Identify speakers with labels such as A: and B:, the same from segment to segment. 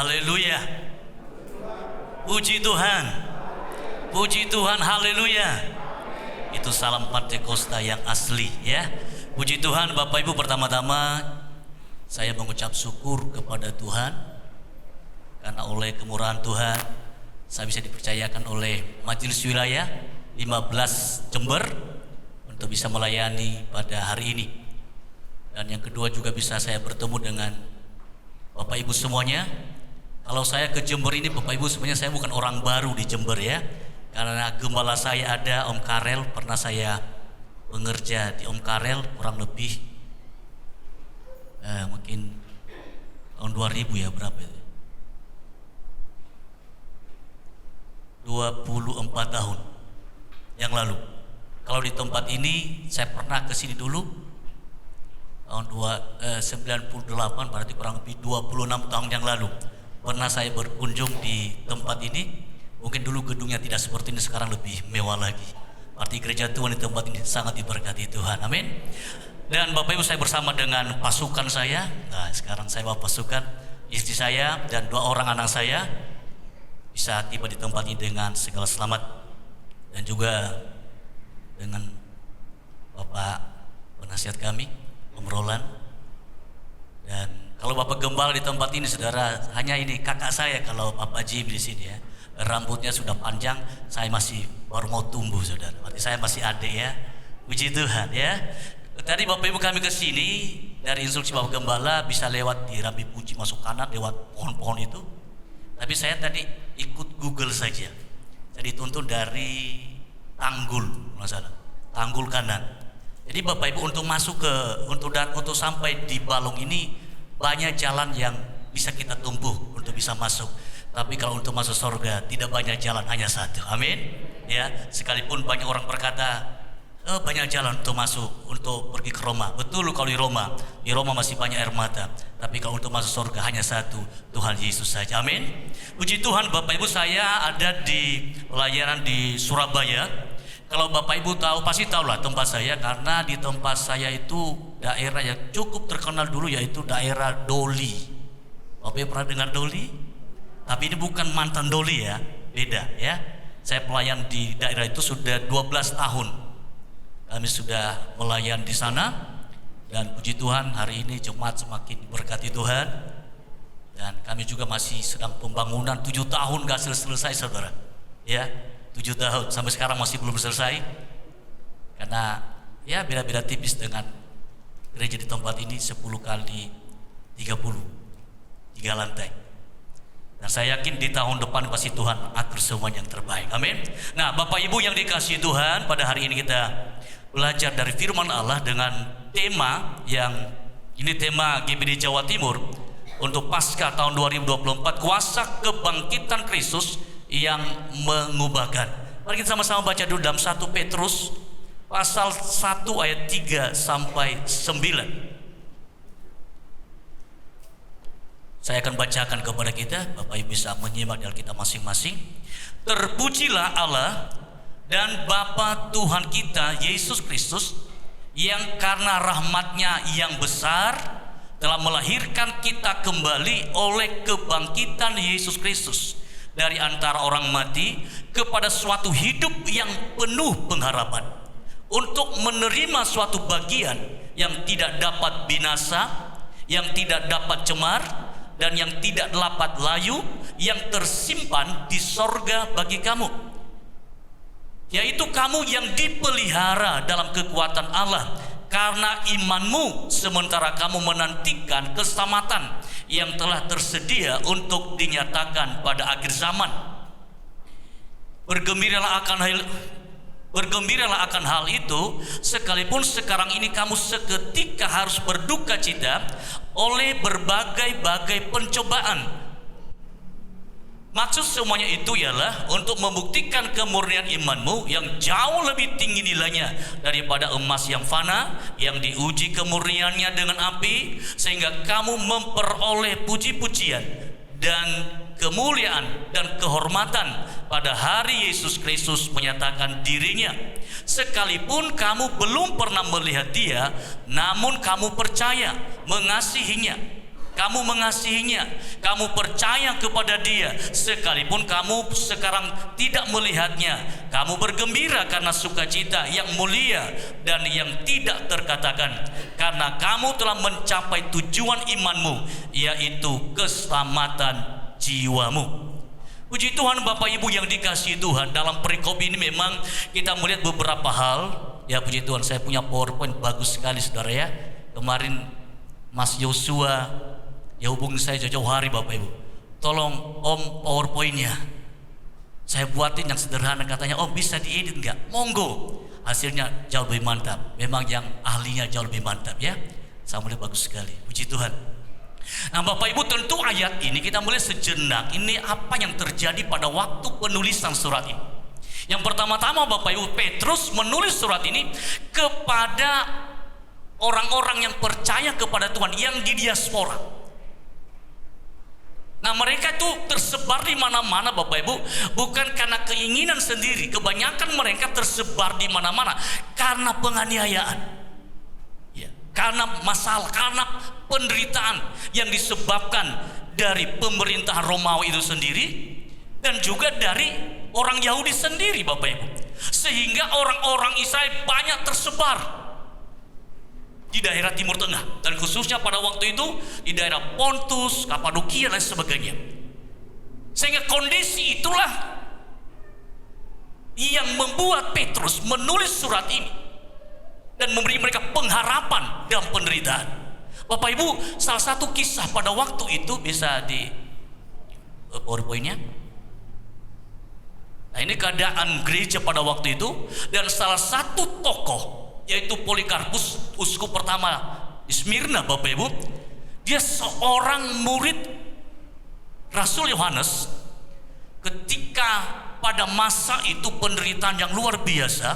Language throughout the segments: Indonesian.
A: Haleluya. Puji Tuhan. Puji Tuhan, haleluya. Itu salam Pantekosta yang asli ya. Puji Tuhan Bapak Ibu, pertama-tama saya mengucap syukur kepada Tuhan karena oleh kemurahan Tuhan saya bisa dipercayakan oleh Majelis Wilayah 15 Jember untuk bisa melayani pada hari ini. Dan yang kedua juga bisa saya bertemu dengan Bapak Ibu semuanya. Kalau saya ke Jember ini Bapak Ibu sebenarnya saya bukan orang baru di Jember ya. Karena gembala saya ada Om Karel, pernah saya bekerja di Om Karel kurang lebih mungkin tahun 2000 ya, berapa itu? 24 tahun yang lalu. Kalau di tempat ini saya pernah ke sini dulu tahun 98, berarti kurang lebih 26 tahun yang lalu. Pernah saya berkunjung di tempat ini. Mungkin dulu gedungnya tidak seperti ini, sekarang lebih mewah lagi. Arti gereja Tuhan di tempat ini sangat diberkati Tuhan, amin. Dan Bapak Ibu, saya bersama dengan pasukan saya. Nah sekarang saya bawa pasukan, istri saya dan 2 orang anak saya bisa tiba di tempat ini dengan segala selamat. Dan juga dengan Bapak penasihat kami, Om Roland. Dan kalau Bapak Gembala di tempat ini, saudara, hanya ini kakak saya kalau Bapak Jim di sini ya. Rambutnya sudah panjang, saya masih baru mau tumbuh, saudara. Berarti saya masih adik ya. Puji Tuhan ya. Tadi Bapak Ibu kami ke sini dari instruksi Bapak Gembala bisa lewat di Rambi Puji masuk kanan lewat pohon-pohon itu. Tapi saya tadi ikut Google saja. Jadi dituntun dari Tanggul, masalah Tanggul kanan. Jadi Bapak Ibu untuk masuk ke untuk sampai di Balong ini banyak jalan yang bisa kita tempuh untuk bisa masuk. Tapi kalau untuk masuk surga tidak banyak jalan, hanya satu. Amin. Ya, sekalipun banyak orang berkata banyak jalan untuk masuk, untuk pergi ke Roma. Betul kalau di Roma masih banyak air mata. Tapi kalau untuk masuk surga hanya satu, Tuhan Yesus saja. Amin. Puji Tuhan Bapak Ibu, saya ada di pelayanan di Surabaya. Kalau Bapak Ibu tahu, pasti tahulah tempat saya, karena di tempat saya itu daerah yang cukup terkenal dulu, yaitu daerah Doli. Bapak Ibu pernah dengar Doli? Tapi ini bukan mantan Doli ya, beda ya. Saya pelayan di daerah itu sudah 12 tahun. Kami sudah melayan di sana. Dan puji Tuhan hari ini jemaat semakin diberkati Tuhan. Dan kami juga masih sedang pembangunan 7 tahun gak selesai saudara. Ya, 7 tahun sampai sekarang masih belum selesai. Karena ya beda-beda tipis dengan gereja di tempat ini 10 kali 30, 3 lantai. Nah saya yakin di tahun depan pasti Tuhan atur semuanya yang terbaik. Amin. Nah Bapak Ibu yang dikasihi Tuhan, pada hari ini kita belajar dari firman Allah dengan tema yang ini tema GBD Jawa Timur untuk Paskah tahun 2024, kuasa kebangkitan Kristus yang mengubahkan. Mari kita sama-sama baca dulu dalam 1 Petrus pasal 1 ayat 3 sampai 9. Saya akan bacakan kepada kita, Bapak Ibu bisa menyimak dari kita masing-masing. Terpujilah Allah dan Bapa Tuhan kita Yesus Kristus, yang karena rahmat-Nya yang besar telah melahirkan kita kembali oleh kebangkitan Yesus Kristus dari antara orang mati kepada suatu hidup yang penuh pengharapan, untuk menerima suatu bagian yang tidak dapat binasa, yang tidak dapat cemar, dan yang tidak dapat layu, yang tersimpan di sorga bagi kamu, yaitu kamu yang dipelihara dalam kekuatan Allah karena imanmu, sementara kamu menantikan keselamatan yang telah tersedia untuk dinyatakan pada akhir zaman. Bergembiralah akan hal itu, sekalipun sekarang ini kamu seketika harus berduka cita oleh berbagai-bagai pencobaan. Maksud semuanya itu ialah untuk membuktikan kemurnian imanmu yang jauh lebih tinggi nilainya daripada emas yang fana, yang diuji kemurniannya dengan api, sehingga kamu memperoleh puji-pujian dan kemuliaan dan kehormatan pada hari Yesus Kristus menyatakan dirinya. Sekalipun kamu belum pernah melihat Dia, namun kamu percaya, mengasihinya, kamu mengasihinya, kamu percaya kepada dia, sekalipun kamu sekarang tidak melihatnya. Kamu bergembira karena sukacita yang mulia dan yang tidak terkatakan, karena kamu telah mencapai tujuan imanmu, yaitu keselamatan jiwamu. Puji Tuhan Bapak Ibu yang dikasihi Tuhan, dalam perikop ini memang kita melihat beberapa hal. Ya puji Tuhan, saya punya PowerPoint bagus sekali saudara ya. Kemarin Mas Yosua ya hubungi saya jauh-jauh hari, Bapak Ibu, tolong Om PowerPoint-nya saya buatin yang sederhana. Katanya, Om bisa diedit nggak? Monggo. Hasilnya jauh lebih mantap. Memang yang ahlinya jauh lebih mantap ya. Saya melihat bagus sekali. Puji Tuhan. Nah Bapak Ibu, tentu ayat ini kita mulai sejenak. Ini apa yang terjadi pada waktu penulisan surat ini. Yang pertama-tama Bapak Ibu, Petrus menulis surat ini kepada orang-orang yang percaya kepada Tuhan yang di diaspora. Nah mereka itu tersebar di mana-mana Bapak Ibu, bukan karena keinginan sendiri. Kebanyakan mereka tersebar di mana-mana karena penganiayaan ya, karena masalah, karena penderitaan yang disebabkan dari pemerintahan Romawi itu sendiri, dan juga dari orang Yahudi sendiri Bapak Ibu. Sehingga orang-orang Israel banyak tersebar di daerah Timur Tengah, dan khususnya pada waktu itu di daerah Pontus, Kapadokia dan sebagainya. Sehingga kondisi itulah yang membuat Petrus menulis surat ini dan memberi mereka pengharapan dan penderitaan. Bapak Ibu, salah satu kisah pada waktu itu, bisa di PowerPoint-nya. Nah ini keadaan gereja pada waktu itu, dan salah satu tokoh yaitu Polikarpus, uskup pertama di Smyrna Bapak Ibu. Dia seorang murid Rasul Yohanes. Ketika pada masa itu penderitaan yang luar biasa,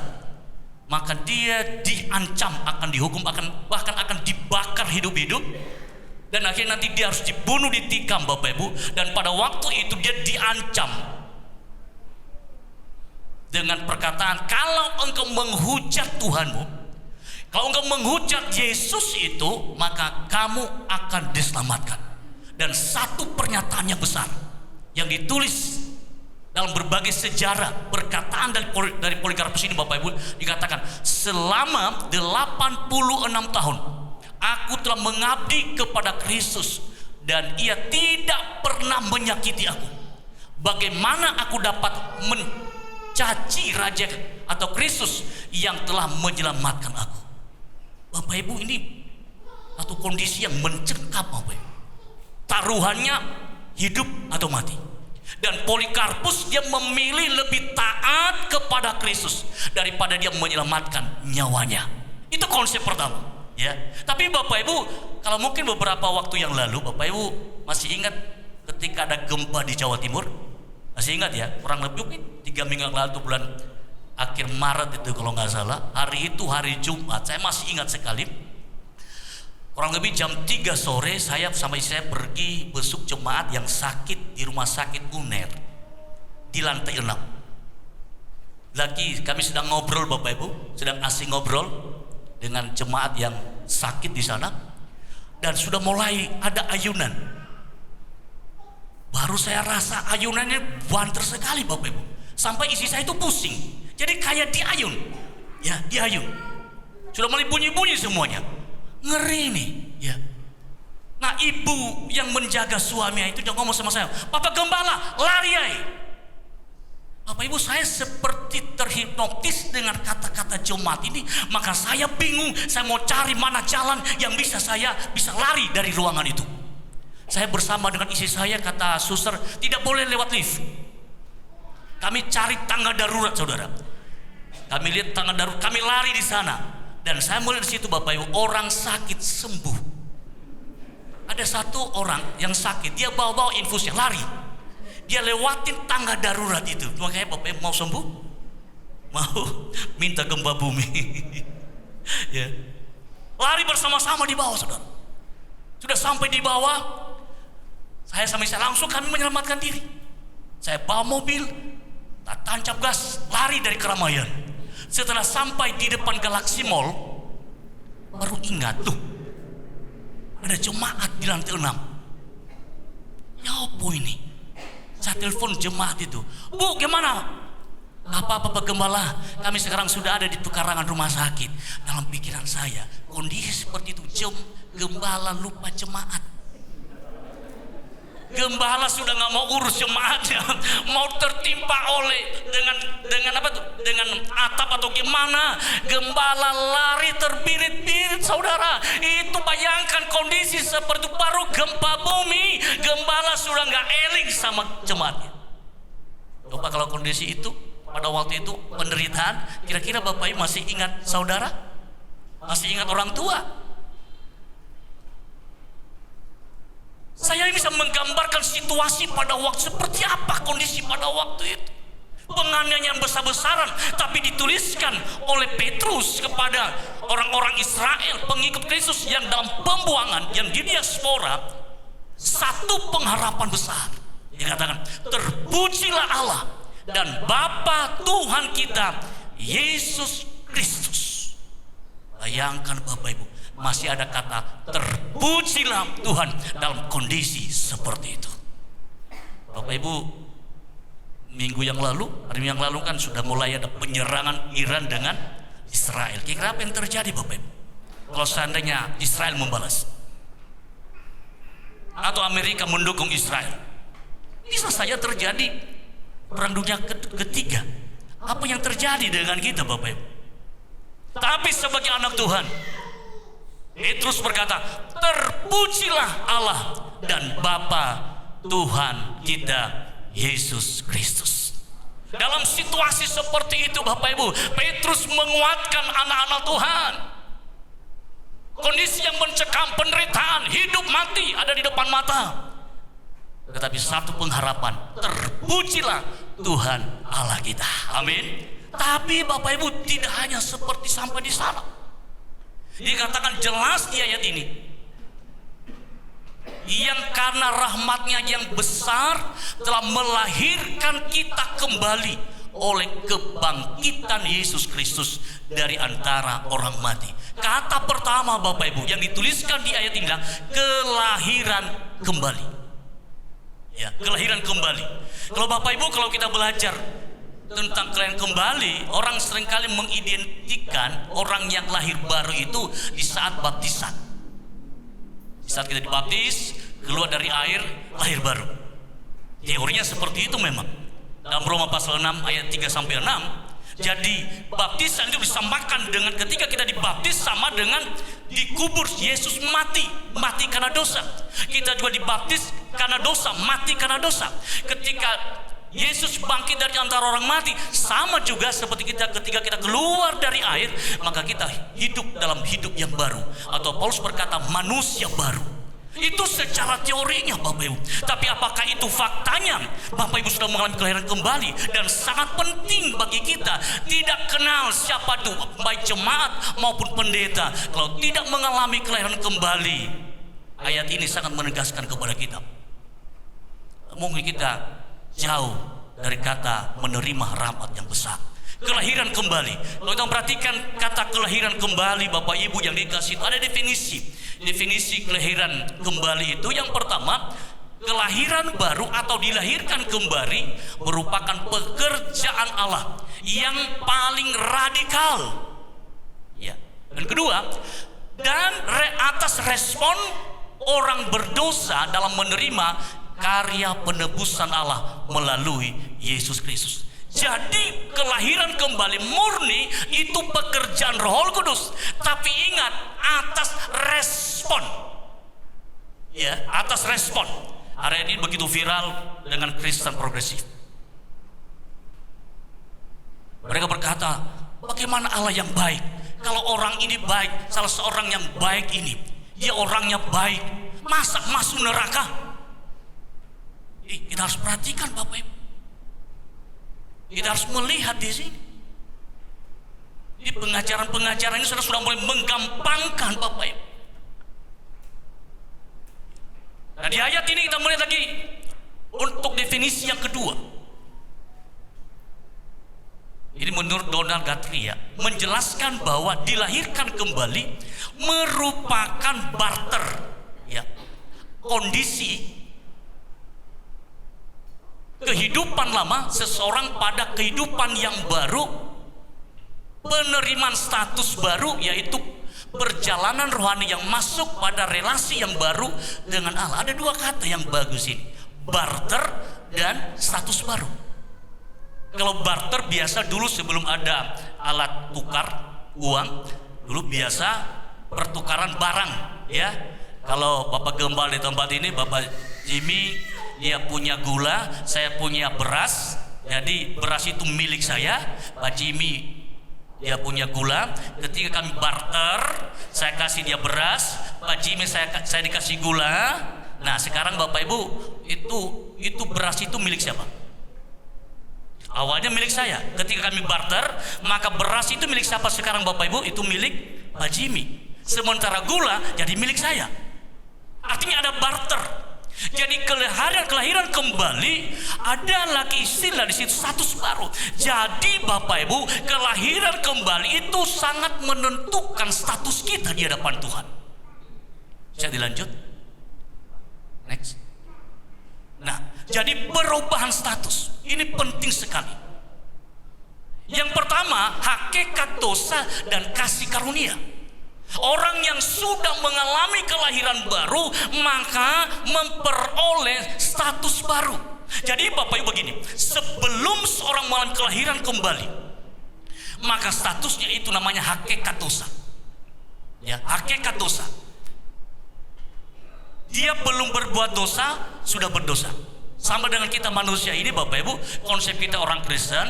A: maka dia diancam akan dihukum, bahkan akan dibakar hidup-hidup, dan akhirnya nanti dia harus dibunuh, ditikam Bapak Ibu. Dan pada waktu itu dia diancam dengan perkataan, kalau engkau menghujat Tuhanmu, kalau engkau menghujat Yesus itu, maka kamu akan diselamatkan. Dan satu pernyataan yang besar yang ditulis dalam berbagai sejarah, perkataan dari Polikarpus ini Bapak Ibu, dikatakan, selama 86 tahun aku telah mengabdi kepada Kristus, dan ia tidak pernah menyakiti aku. Bagaimana aku dapat mencaci Raja atau Kristus yang telah menyelamatkan aku? Bapak Ibu, ini satu kondisi yang mencengkam Bapak Ibu. Taruhannya hidup atau mati. Dan Polikarpus dia memilih lebih taat kepada Kristus daripada dia menyelamatkan nyawanya. Itu konsep pertama ya. Tapi Bapak Ibu, kalau mungkin beberapa waktu yang lalu Bapak Ibu masih ingat ketika ada gempa di Jawa Timur? Masih ingat ya? Kurang lebih mungkin 3 minggu yang lalu, bulan akhir Maret itu kalau nggak salah. Hari itu hari Jumat, saya masih ingat sekali. Kurang lebih jam 3 sore saya sama istri saya pergi besuk jemaat yang sakit di rumah sakit UNER di lantai 6. Lagi kami sedang ngobrol Bapak Ibu, sedang asing ngobrol dengan jemaat yang sakit di sana, dan sudah mulai ada ayunan. Baru saya rasa ayunannya banter sekali Bapak Ibu, sampai istri saya itu pusing. Jadi kayak diayun, ya diayun. Sudah mulai bunyi-bunyi semuanya, ngeri nih, ya. Nah ibu yang menjaga suaminya itu dia ngomong sama saya, Bapak Gembala, lari ay. Bapak Ibu, saya seperti terhipnotis dengan kata-kata jemaat ini. Maka saya bingung, saya mau cari mana jalan yang bisa saya bisa lari dari ruangan itu. Saya bersama dengan istri saya, kata suster, tidak boleh lewat lift. Kami cari tangga darurat saudara. Kami lihat tangga darurat, kami lari di sana. Dan saya melihat di situ Bapak Ibu, orang sakit sembuh. Ada satu orang yang sakit, dia bawa-bawa infusnya, lari. Dia lewatin tangga darurat itu. Makanya Bapak Ibu mau sembuh? Mau minta gempa bumi. Ya. Lari bersama-sama di bawah saudara. Sudah sampai di bawah, saya sama istri langsung kami menyelamatkan diri. Saya bawa mobil, tancap gas, lari dari keramaian. Setelah sampai di depan Galaxy Mall, baru ingat, tuh ada jemaat di lantai 6. Ya apa ini? Saya telepon jemaat itu, Bu gimana? Gak apa-apa Pak Gembala, kami sekarang sudah ada di pekarangan rumah sakit. Dalam pikiran saya, kondisi seperti itu, gembala lupa jemaat. Gembala sudah nggak mau urus jemaatnya, mau tertimpa oleh dengan apa tuh? Dengan atap atau gimana? Gembala lari terbirit-birit, saudara. Itu bayangkan kondisi seperti itu, baru gempa bumi, gembala sudah nggak eling sama jemaatnya. Coba kalau kondisi itu pada waktu itu penderitaan, kira-kira Bapak Ibu masih ingat saudara? Masih ingat orang tua? Saya bisa menggambarkan situasi pada waktu seperti apa kondisi pada waktu itu. Penganiayaan besar-besaran, tapi dituliskan oleh Petrus kepada orang-orang Israel, pengikut Kristus yang dalam pembuangan, yang di diaspora, satu pengharapan besar. Dia katakan, terpujilah Allah dan Bapa Tuhan kita Yesus Kristus. Bayangkan Bapak Ibu, masih ada kata terpujilah Tuhan dalam kondisi seperti itu. Bapak Ibu, minggu yang lalu, hari yang lalu kan sudah mulai ada penyerangan Iran dengan Israel. Kira-kira apa yang terjadi Bapak Ibu kalau seandainya Israel membalas atau Amerika mendukung Israel? Bisa saja terjadi Perang Dunia ketiga. Apa yang terjadi dengan kita Bapak Ibu? Tapi sebagai anak Tuhan, Petrus berkata, terpujilah Allah dan Bapa Tuhan kita Yesus Kristus. Dalam situasi seperti itu Bapak Ibu, Petrus menguatkan anak-anak Tuhan. Kondisi yang mencekam, penderitaan, hidup mati ada di depan mata. Tetapi satu pengharapan, terpujilah Tuhan Allah kita. Amin. Tapi Bapak Ibu, tidak hanya seperti sampai di sana. Dikatakan jelas di ayat ini, yang karena rahmatnya yang besar telah melahirkan kita kembali oleh kebangkitan Yesus Kristus dari antara orang mati. Kata pertama Bapak Ibu yang dituliskan di ayat ini adalah kelahiran kembali. Ya, kelahiran kembali. Kalau Bapak Ibu, kalau kita belajar tentang kelahiran kembali, orang seringkali mengidentikan orang yang lahir baru itu di saat baptisan. Di saat kita dibaptis, keluar dari air, lahir baru. Teorinya seperti itu memang. Dalam Roma pasal 6 ayat 3 sampai 6. Jadi baptisan itu disamakan dengan ketika kita dibaptis sama dengan dikubur. Yesus mati karena dosa. Kita juga dibaptis karena dosa, mati karena dosa. Ketika Yesus bangkit dari antara orang mati, sama juga seperti kita ketika kita keluar dari air, maka kita hidup dalam hidup yang baru, atau Paulus berkata manusia baru. Itu secara teorinya Bapak Ibu. Tapi apakah itu faktanya? Bapak Ibu sudah mengalami kelahiran kembali, dan sangat penting bagi kita tidak kenal siapa itu baik jemaat maupun pendeta kalau tidak mengalami kelahiran kembali. Ayat ini sangat menegaskan kepada kita, mungkin kita jauh dari kata menerima rahmat yang besar. Kelahiran kembali. Kalau kita perhatikan kata kelahiran kembali Bapak Ibu yang dikasih itu ada definisi kelahiran kembali itu. Yang pertama, kelahiran baru atau dilahirkan kembali merupakan pekerjaan Allah yang paling radikal. Ya. Dan kedua, atas respon orang berdosa dalam menerima karya penebusan Allah melalui Yesus Kristus. Jadi kelahiran kembali murni itu pekerjaan Roh Kudus. Tapi ingat, atas respon. Ya, atas respon. Hari ini begitu viral dengan Kristen progresif. Mereka berkata, bagaimana Allah yang baik? Kalau orang ini baik, salah seorang yang baik ini, dia orangnya baik, masa masuk neraka? Kita harus perhatikan Bapak Ibu. Kita harus melihat di sini. Di pengajaran-pengajaran ini sudah mulai menggampangkan Bapak Ibu. Nah, di ayat ini kita melihat lagi untuk definisi yang kedua. Ini menurut Donald Guthrie menjelaskan bahwa dilahirkan kembali merupakan barter, ya, kondisi kehidupan lama, seseorang pada kehidupan yang baru, penerimaan status baru, yaitu perjalanan rohani yang masuk pada relasi yang baru dengan Allah. Ada dua kata yang bagus ini, barter dan status baru. Kalau barter biasa dulu sebelum ada alat tukar uang, dulu biasa pertukaran barang, ya. Kalau Bapak Gembal di tempat ini, Bapak Jimmy, dia punya gula, saya punya beras. Jadi beras itu milik saya, Pak Jimmy dia punya gula. Ketika kami barter, saya kasih dia beras, Pak Jimmy saya dikasih gula. Nah sekarang Bapak Ibu, itu beras itu milik siapa? Awalnya milik saya. Ketika kami barter, maka beras itu milik siapa sekarang Bapak Ibu? Itu milik Pak Jimmy. Sementara gula jadi milik saya. Artinya ada barter. Jadi kelahiran kembali, ada lagi istilah di situ, status baru. Jadi Bapak Ibu, kelahiran kembali itu sangat menentukan status kita di hadapan Tuhan. Saya dilanjut. Next. Nah, jadi perubahan status ini penting sekali. Yang pertama, hakikat dosa dan kasih karunia. Orang yang sudah mengalami kelahiran baru maka memperoleh status baru. Jadi Bapak Ibu begini, sebelum seorang mengalami kelahiran kembali, maka statusnya itu namanya hakikat dosa. Ya, hakikat dosa. Dia belum berbuat dosa, sudah berdosa. Sama dengan kita manusia ini Bapak Ibu, konsep kita orang Kristen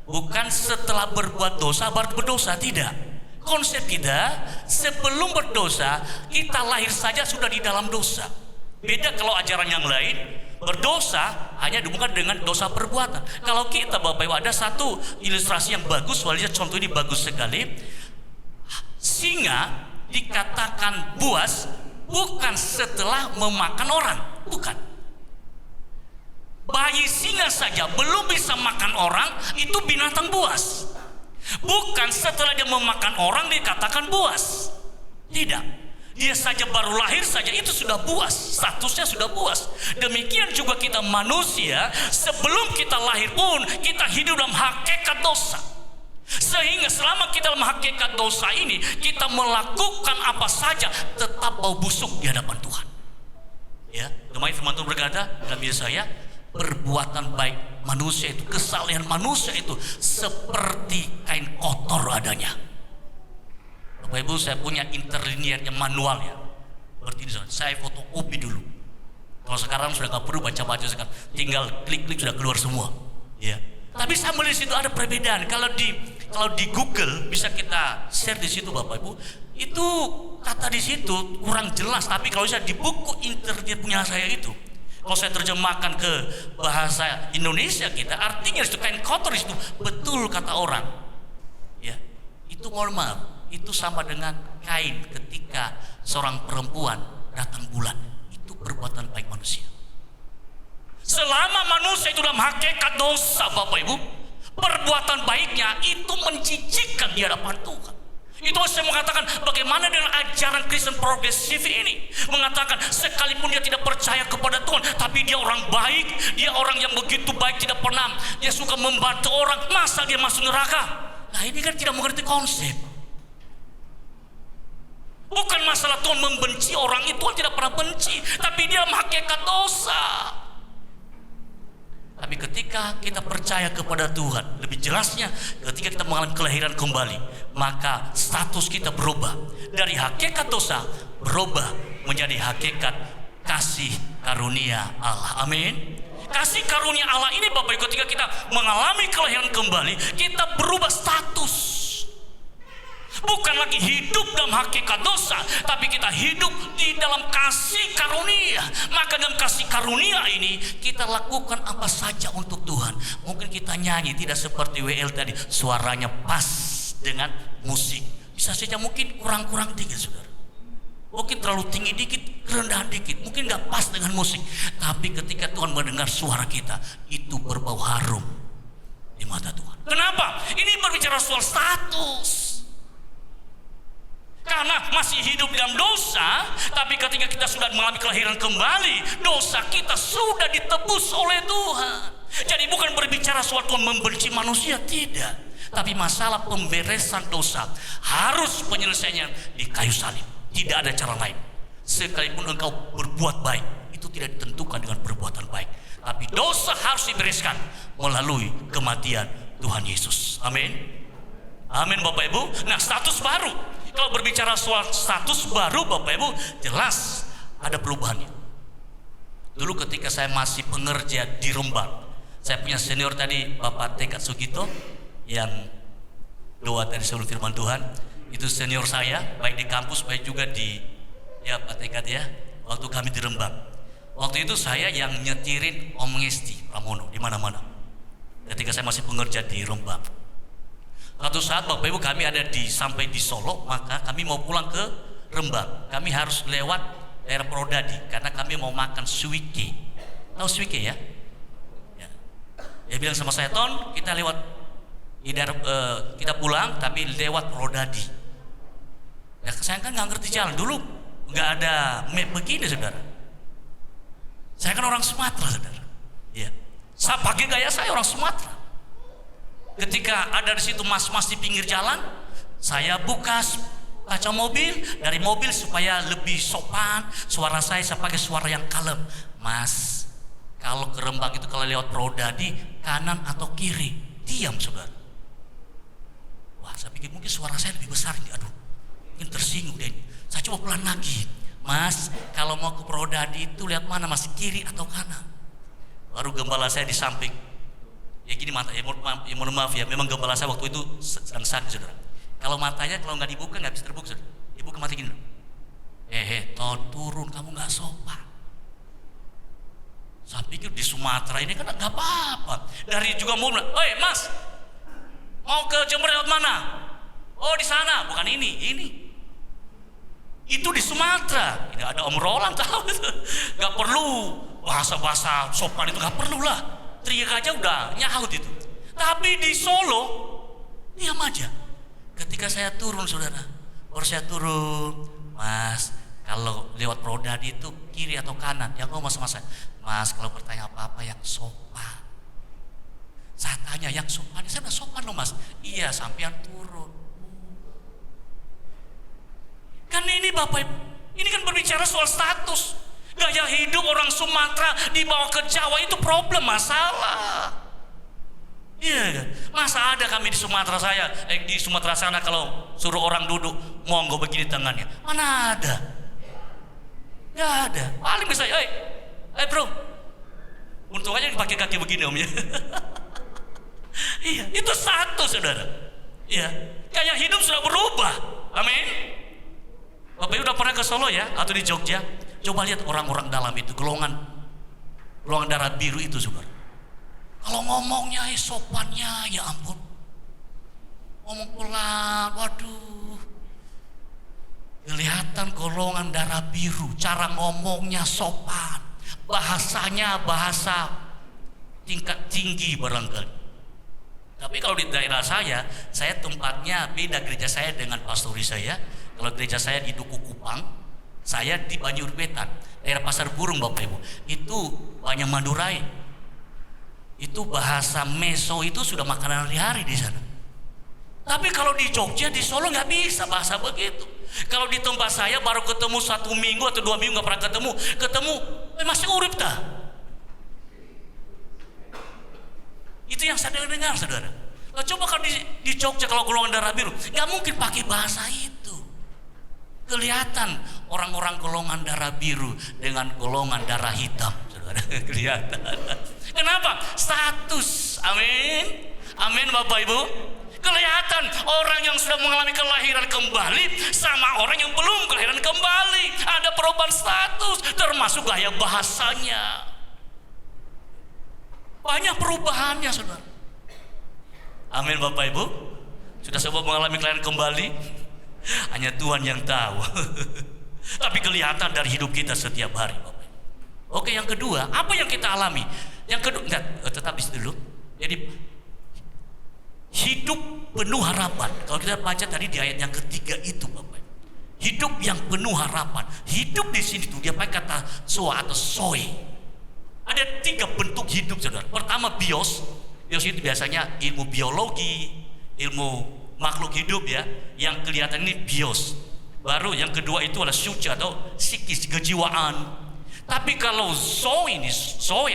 A: bukan setelah berbuat dosa baru berdosa, tidak. Konsep kita sebelum berdosa, kita lahir saja sudah di dalam dosa. Beda kalau ajaran yang lain, berdosa hanya bukan dengan dosa perbuatan. Kalau kita Bapak Ibu, ada satu ilustrasi yang bagus, soalnya contoh ini bagus sekali. Singa dikatakan buas bukan setelah memakan orang, bukan. Bayi singa saja belum bisa makan orang, itu binatang buas. Bukan setelah dia memakan orang dikatakan buas. Tidak. Dia saja baru lahir saja itu sudah buas, statusnya sudah buas. Demikian juga kita manusia, sebelum kita lahir pun kita hidup dalam hakikat dosa. Sehingga selama kita dalam hakikat dosa ini, kita melakukan apa saja tetap bau busuk di hadapan Tuhan. Ya, kemarin teman-teman berkata dalam diri saya, perbuatan baik manusia itu, kesalahan manusia itu seperti kain kotor adanya. Bapak Ibu, saya punya interliniernya manual ya. Berarti saya fotokopi dulu. Kalau sekarang sudah nggak perlu baca-baca, sekarang tinggal klik-klik sudah keluar semua. Ya. Tapi saya melihat situ ada perbedaan. Kalau di Google bisa kita share di situ Bapak Ibu. Itu kata di situ kurang jelas. Tapi kalau saya di buku internet punya saya itu, kalau saya terjemahkan ke bahasa Indonesia kita, artinya itu kain kotor itu betul kata orang. Ya, itu normal. Itu sama dengan kain ketika seorang perempuan datang bulan. Itu perbuatan baik manusia. Selama manusia itu dalam hakikat dosa Bapak Ibu, perbuatan baiknya itu menjijikkan di hadapan Tuhan. Itu saya mengatakan bagaimana dengan ajaran Kristen progresif ini, mengatakan sekalipun dia tidak percaya kepada Tuhan, tapi dia orang baik, dia orang yang begitu baik, tidak pernah dia suka membantu orang, masa dia masuk neraka? Nah ini kan tidak mengerti konsep. Bukan masalah Tuhan membenci orang itu, Tuhan tidak pernah benci, tapi dia hakikat dosa. Tapi ketika kita percaya kepada Tuhan, lebih jelasnya ketika kita mengalami kelahiran kembali, maka status kita berubah dari hakikat dosa berubah menjadi hakikat kasih karunia Allah. Amin. Kasih karunia Allah ini Bapak Ibu, ketika kita mengalami kelahiran kembali, kita berubah status. Bukan lagi hidup dalam hakikat dosa, tapi kita hidup di dalam kasih karunia. Maka dalam kasih karunia ini kita lakukan apa saja untuk Tuhan. Mungkin kita nyanyi tidak seperti WL tadi, suaranya pas dengan musik. Bisa saja mungkin kurang-kurang dikit saudara. Mungkin terlalu tinggi dikit, kerendahan dikit, mungkin gak pas dengan musik. Tapi ketika Tuhan mendengar suara kita, itu berbau harum di mata Tuhan. Kenapa? Ini berbicara soal status. Karena masih hidup dalam dosa, tapi ketika kita sudah mengalami kelahiran kembali, dosa kita sudah ditebus oleh Tuhan. Jadi bukan berbicara soal Tuhan membenci manusia, tidak. Tapi masalah pemberesan dosa harus penyelesaiannya di kayu salib. Tidak ada cara lain. Sekalipun engkau berbuat baik, itu tidak ditentukan dengan perbuatan baik. Tapi dosa harus dibereskan melalui kematian Tuhan Yesus. Amin. Amin Bapak Ibu. Nah, status baru. Kalau berbicara soal status baru Bapak Ibu, jelas ada perubahannya. Dulu ketika saya masih pengerja di Rembang, saya punya senior tadi Bapak Tekat Sugito yang doa tadi sebelum firman Tuhan. Itu senior saya, baik di kampus baik juga di Pak Tekat ya, waktu kami di Rembang. Waktu itu saya yang nyetirin Om Ngesti Pramono di mana-mana. Ketika saya masih pengerja di Rembang. Suatu saat Bapak Ibu kami ada sampai di Solo, maka kami mau pulang ke Rembang. Kami harus lewat daerah Prodadi karena kami mau makan suike. Tahu suike ya? Ya. Dia bilang sama saya, Ton, kita lewat kita pulang tapi lewat Prodadi. Ya, saya kan nggak ngerti jalan dulu, nggak ada map begini saudara. Saya kan orang Sumatera saudara. Ya. Saya pakai gaya saya orang Sumatera. Ketika ada di situ mas-mas di pinggir jalan, saya buka kaca mobil, dari mobil supaya lebih sopan. Suara saya pakai suara yang kalem. Mas, kalau ke Rembang itu kalau lewat Prodadi kanan atau kiri? Diam saudara. Wah, saya pikir mungkin suara saya lebih besar ini. Aduh, mungkin tersinggung deh. Saya coba pelan lagi. Mas, kalau mau ke Prodadi itu lihat mana mas, kiri atau kanan? Baru gembala saya di samping. Ya gini mata, mohon maaf ya, memang gembala saya waktu itu sedang sakit saudara. Kalau matanya kalau nggak dibuka nggak bisa terbuka saudara. Dibuka mati gini. Ton, turun, kamu nggak sopan. Saya pikir di Sumatera ini kan nggak apa-apa. Dari juga mau bilang, mas, mau ke Jember lewat mana? Oh di sana, bukan ini. Itu di Sumatera. Ini ada Om Roland tahu itu. Nggak perlu bahasa-bahasa sopan itu, nggak perlu lah. Teriak aja udah nyaut itu. Tapi di Solo diam aja. Ketika saya turun saudara, baru saya turun, mas kalau lewat Prodadi itu kiri atau kanan? Yang ngomong sama saya, mas kalau bertanya apa-apa yang sopan. Saya tanya yang sopan, saya udah sopan loh mas. Iya, sampean turun. Kan ini Bapak Ibu, ini kan berbicara soal status. Gaya hidup orang Sumatera dibawa ke Jawa itu problem, masalah. Iya, masa ada kami di Sumatera di Sumatera sana kalau suruh orang duduk monggo begini tangannya, mana ada? Gak ada. Paling bisa, bro, untung aja pakai kaki begini om ya. Iya, itu satu saudara. Iya, gaya hidup sudah berubah. Amin. Bapak Ibu udah pernah ke Solo ya atau di Jogja? Coba lihat orang-orang dalam itu, golongan darah biru itu saudara. Kalau ngomongnya sopannya ya ampun, ngomong pelan, waduh, kelihatan golongan darah biru, cara ngomongnya sopan, bahasanya bahasa tingkat tinggi barangkali. Tapi kalau di daerah saya tempatnya beda, gereja saya dengan pastori saya. Kalau gereja saya di Duku Kupang, saya di Banjurwetan, daerah Pasar Burung Bapak Ibu, itu banyak Madurai. Itu bahasa Meso itu sudah makanan hari-hari di sana. Tapi kalau di Jogja, di Solo nggak bisa bahasa begitu. Kalau di tempat saya baru ketemu 1 minggu atau 2 minggu nggak pernah ketemu, masih urip dah. Itu yang saya dengar saudara. Nah, coba kalau di Jogja kalau golongan darah biru, nggak mungkin pakai bahasa itu. Kelihatan orang-orang golongan darah biru dengan golongan darah hitam, saudara. Kelihatan. Kenapa? Status. Amin. Amin Bapak Ibu. Kelihatan orang yang sudah mengalami kelahiran kembali sama orang yang belum kelahiran kembali. Ada perubahan status, termasuk gaya bahasanya. Banyak perubahannya saudara. Amin Bapak Ibu. Sudah semua mengalami kelahiran kembali? Hanya Tuhan yang tahu. Tapi kelihatan dari hidup kita setiap hari Bapak. Oke, yang kedua, apa yang kita alami? Yang kedua, tetap dulu. Jadi hidup penuh harapan. Kalau kita baca tadi di ayat yang ketiga itu Bapak, hidup yang penuh harapan. Hidup di sini tuh dia pakai kata soa atau soe. Ada 3 bentuk hidup, saudara. Pertama bios. Bios itu biasanya ilmu biologi, ilmu makhluk hidup ya. Yang kelihatan ini bios. Baru yang kedua itu adalah suci atau psikis, kejiwaan. Tapi kalau zoe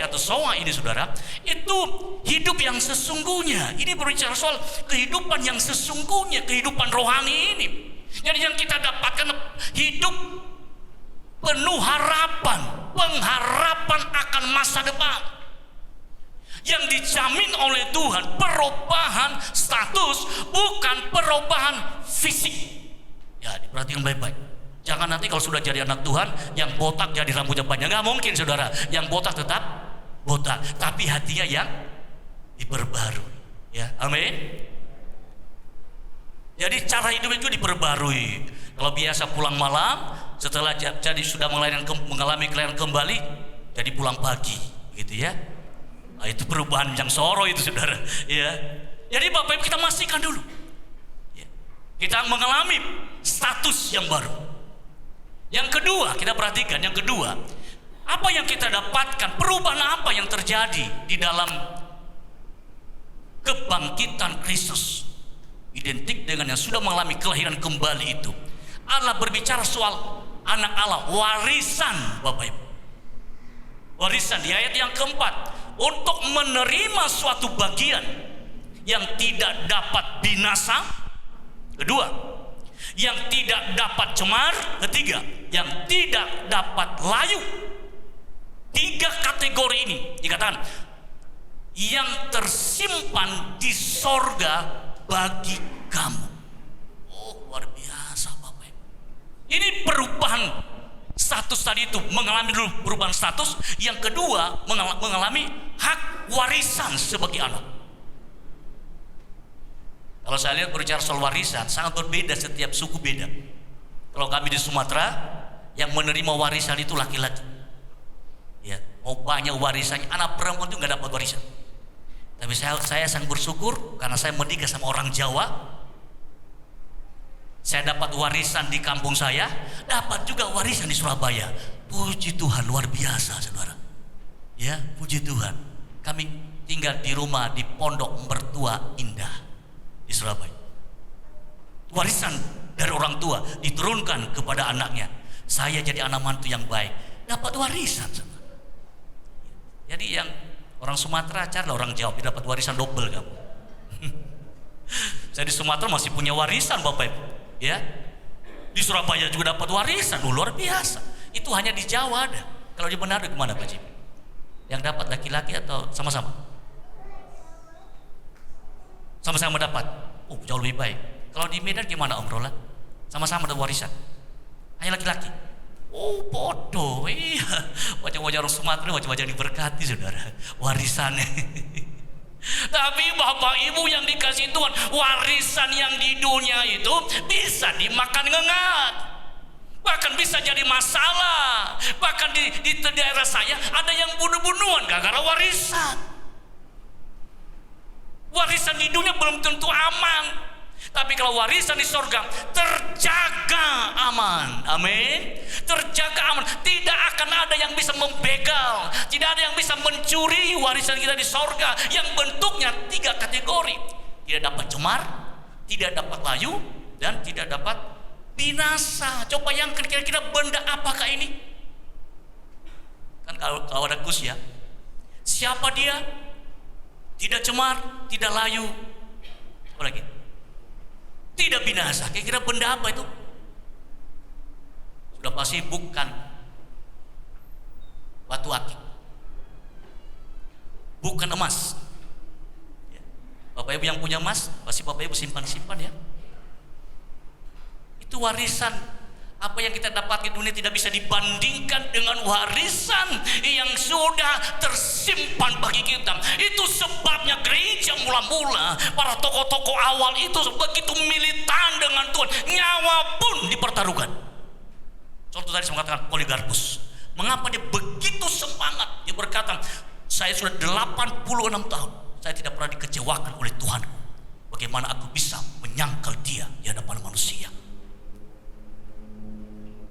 A: atau soa ini, saudara, itu hidup yang sesungguhnya. Ini berbicara soal kehidupan yang sesungguhnya, kehidupan rohani ini. Jadi yang kita dapatkan hidup penuh harapan, pengharapan akan masa depan yang dijamin oleh Tuhan, perubahan status, bukan perubahan fisik. Ya, diperhatikan baik-baik. Jangan nanti kalau sudah jadi anak Tuhan, yang botak jadi rambutnya panjang. Nggak mungkin, saudara. Yang botak tetap botak, tapi hatinya yang diperbarui. Ya, amin. Jadi cara hidup itu diperbarui. Kalau biasa pulang malam, setelah jadi sudah mengalami kelahiran kembali, jadi pulang pagi, gitu ya. Nah, itu perubahan yang soro itu, saudara. Ya. Jadi Bapak Ibu, kita pastikan dulu. Ya. Kita mengalami status yang baru. Yang kedua, kita perhatikan. Yang kedua, apa yang kita dapatkan, perubahan apa yang terjadi di dalam kebangkitan Kristus, identik dengan yang sudah mengalami kelahiran kembali itu. Allah berbicara soal anak Allah, warisan, Bapak Ibu. Warisan di ayat yang keempat, untuk menerima suatu bagian yang tidak dapat binasa. Kedua, yang tidak dapat cemar. Ketiga, yang tidak dapat layu. 3 kategori ini dikatakan yang tersimpan di sorga bagi kamu. Oh, luar biasa, Bapak Ibu. Ini perubahan status tadi itu, mengalami dulu perubahan status. Yang kedua, mengalami hak warisan sebagai anak. Kalau saya lihat berbicara soal warisan, sangat berbeda, setiap suku beda. Kalau kami di Sumatera, yang menerima warisan itu laki-laki. Ya, mau banyak warisannya, anak perempuan itu nggak dapat warisan. Tapi saya sangat bersyukur karena saya menikah sama orang Jawa. Saya dapat warisan di kampung saya, dapat juga warisan di Surabaya. Puji Tuhan, luar biasa, saudara. Ya, puji Tuhan. Kami tinggal di rumah di Pondok Mertua Indah di Surabaya. Warisan dari orang tua diturunkan kepada anaknya. Saya jadi anak mantu yang baik, dapat warisan, saudara. Jadi yang orang Sumatera carilah orang Jawa, dapat warisan double kamu. Saya di Sumatera masih punya warisan, Bapak Ibu. Ya, di Surabaya juga dapat warisan, luar biasa. Itu hanya di Jawa ada. Kalau di Manado kemana, Pak Jim? Yang dapat laki-laki atau sama-sama? Sama-sama dapat. Oh, jauh lebih baik. Kalau di Medan gimana, Om Roland? Sama-sama ada warisan. Hanya laki-laki. Oh, bodoh. Iya. Wajah-wajah orang Sumatera, wajah-wajah yang diberkati, saudara. Warisannya. Tapi Bapak Ibu yang dikasih Tuhan, warisan yang di dunia itu bisa dimakan ngengat, bahkan bisa jadi masalah. Bahkan di daerah saya ada yang bunuh-bunuhan gara-gara warisan. Warisan di dunia belum tentu aman, tapi kalau warisan di sorga terjaga aman. Amin. Terjaga aman. Tidak akan ada yang bisa membegal, tidak ada yang bisa mencuri warisan kita di sorga, yang bentuknya 3 kategori: tidak dapat cemar, tidak dapat layu, dan tidak dapat binasa. Coba yang kira-kira benda apakah ini? Kan kalau ada kus ya, siapa dia? Tidak cemar, tidak layu, apa lagi? Tidak binasa. Kira-kira benda apa itu? Sudah pasti bukan batu akik, bukan emas. Bapak Ibu yang punya emas, pasti Bapak Ibu simpan-simpan ya. Itu warisan. Apa yang kita dapat di dunia tidak bisa dibandingkan dengan warisan yang sudah tersimpan bagi kita. Itu sebabnya gereja mula-mula, para tokoh-tokoh awal itu begitu militan dengan Tuhan, nyawa pun dipertaruhkan. Contoh tadi saya mengatakan Polikarpus. Mengapa dia begitu semangat? Dia berkata, saya sudah 86 tahun, saya tidak pernah dikecewakan oleh Tuhanku. Bagaimana aku bisa menyangkal dia di hadapan manusia?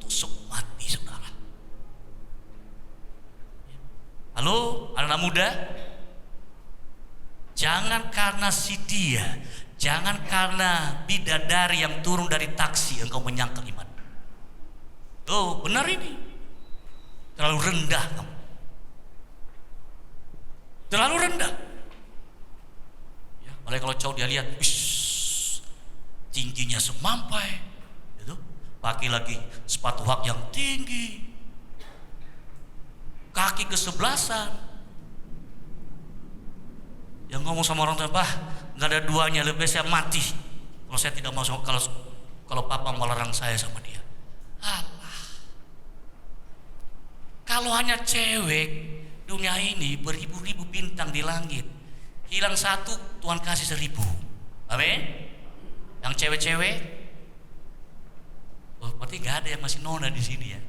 A: Tusuk mati, saudara. Halo, muda, jangan karena si dia, jangan karena bidadari yang turun dari taksi engkau menyangkal iman. Oh, benar ini. Terlalu rendah kamu. Terlalu rendah. Ya, apalagi kalau cowok dia lihat, tingginya semampai, gitu. Pakai lagi sepatu hak yang tinggi, kaki kesebelasan. Yang ngomong sama orang tua, "Pak, nggak ada duanya, lebih saya mati kalau saya tidak mau kalau papa melarang saya sama dia." Alah. Kalau hanya cewek, dunia ini beribu-ribu bintang di langit. Hilang satu, Tuhan kasih 1000. Amin. Yang cewek-cewek, oh, berarti nggak ada yang masih nona di sini ya.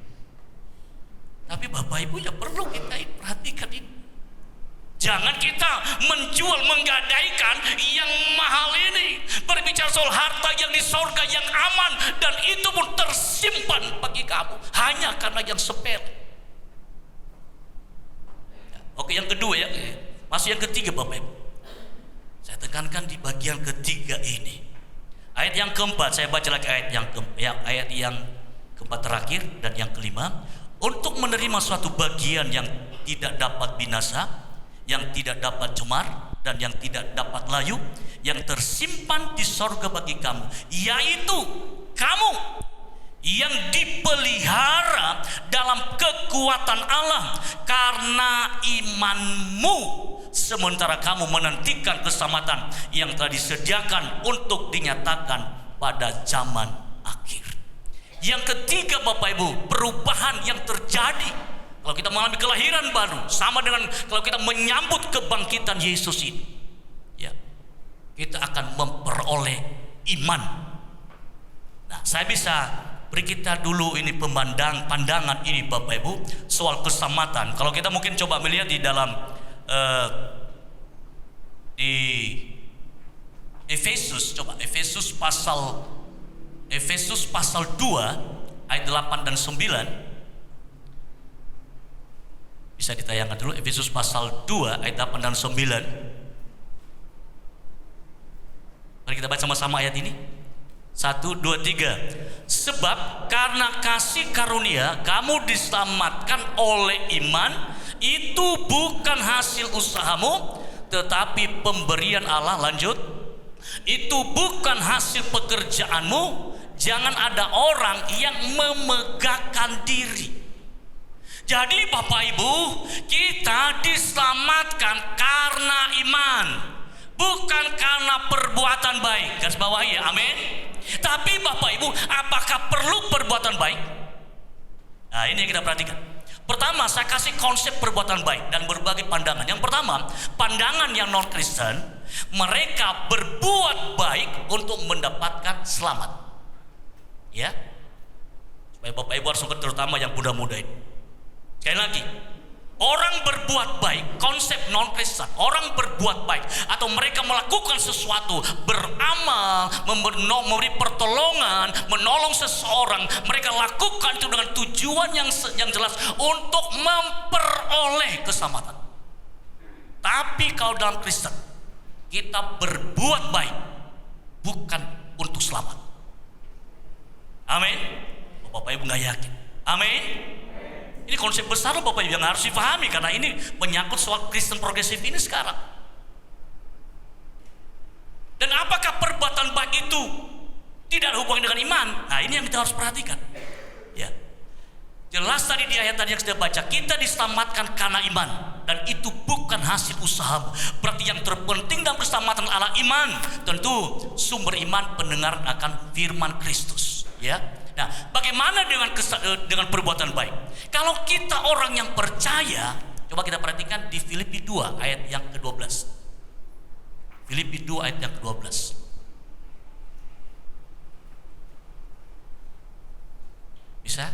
A: Tapi Bapak Ibu ya perlu kita perhatikan ini. Jangan kita menjual, menggadaikan yang mahal ini. Berbicara soal harta yang di sorga yang aman, dan itu pun tersimpan bagi kamu hanya karena yang sepele. Oke, yang kedua ya, masih yang ketiga Bapak Ibu. Saya tekankan di bagian ketiga ini. Ayat yang keempat, saya baca lagi ayat yang keempat terakhir dan yang kelima. Untuk menerima suatu bagian yang tidak dapat binasa, yang tidak dapat cemar, dan yang tidak dapat layu, yang tersimpan di sorga bagi kamu, yaitu kamu yang dipelihara dalam kekuatan Allah karena imanmu, sementara kamu menantikan keselamatan yang telah disediakan untuk dinyatakan pada zaman akhir. Yang ketiga Bapak Ibu, perubahan yang terjadi kalau kita mengalami kelahiran baru, sama dengan kalau kita menyambut kebangkitan Yesus ini, ya, kita akan memperoleh iman. Nah, saya bisa beri kita dulu ini pandangan ini Bapak Ibu soal keselamatan. Kalau kita mungkin coba melihat di dalam di Efesus pasal 2 ayat 8 dan 9. Bisa ditayangkan dulu Efesus pasal 2 ayat 8 dan 9. Mari kita baca sama-sama ayat ini. 1, 2, 3. Sebab karena kasih karunia kamu diselamatkan oleh iman, itu bukan hasil usahamu, tetapi pemberian Allah. Lanjut. Itu bukan hasil pekerjaanmu. Jangan ada orang yang memegahkan diri. Jadi Bapak Ibu, kita diselamatkan karena iman, bukan karena perbuatan baik. Garis bawahi ya, amin. Tapi Bapak Ibu, apakah perlu perbuatan baik? Nah, ini yang kita perhatikan. Pertama, saya kasih konsep perbuatan baik dan berbagai pandangan. Yang pertama, pandangan yang non-Kristen, mereka berbuat baik untuk mendapatkan selamat. Ya, supaya Bapak Ibu harus mengerti, terutama yang muda-muda ini. Sekali lagi, orang berbuat baik, konsep non-Kristen, orang berbuat baik atau mereka melakukan sesuatu, beramal, memberi pertolongan, menolong seseorang, mereka lakukan itu dengan tujuan yang jelas untuk memperoleh keselamatan. Tapi kalau dalam Kristen, kita berbuat baik bukan untuk selamat. Amin. Bapak Ibu nggak yakin? Amin. Ini konsep besar Bapak Ibu yang harus dipahami, karena ini menyangkut soal Kristen progresif ini sekarang. Dan apakah perbuatan baik itu tidak ada hubungan dengan iman? Nah, ini yang kita harus perhatikan. Ya, jelas tadi di ayat tadi yang sudah baca, kita diselamatkan karena iman, dan itu bukan hasil usaha. Berarti yang terpenting dalam keselamatan adalah iman. Tentu sumber iman pendengaran akan firman Kristus. Ya. Nah, bagaimana dengan perbuatan baik? Kalau kita orang yang percaya, coba kita perhatikan di Filipi 2 ayat yang ke-12. Filipi 2 ayat yang ke-12. Bisa?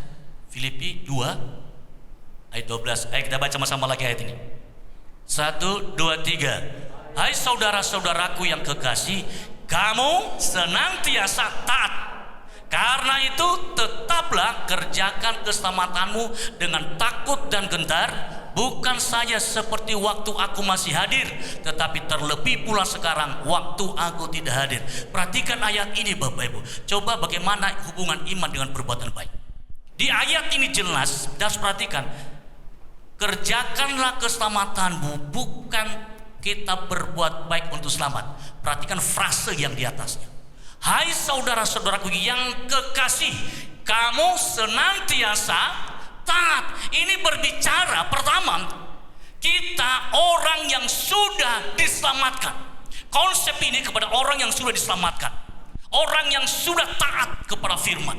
A: Filipi 2 ayat 12. Ayo kita baca sama-sama lagi ayat ini. 1, 2, 3. Hai saudara-saudaraku yang kekasih, kamu senantiasa taat. Karena itu tetaplah kerjakan keselamatanmu dengan takut dan gentar, bukan saja seperti waktu aku masih hadir, tetapi terlebih pula sekarang waktu aku tidak hadir. Perhatikan ayat ini Bapak Ibu. Coba bagaimana hubungan iman dengan perbuatan baik. Di ayat ini jelas, dan perhatikan, kerjakanlah keselamatanmu, bukan kita berbuat baik untuk selamat. Perhatikan frase yang di atasnya. Hai saudara-saudaraku yang kekasih, kamu senantiasa taat. Ini berbicara pertama, kita orang yang sudah diselamatkan. Konsep ini kepada orang yang sudah diselamatkan, orang yang sudah taat kepada firman.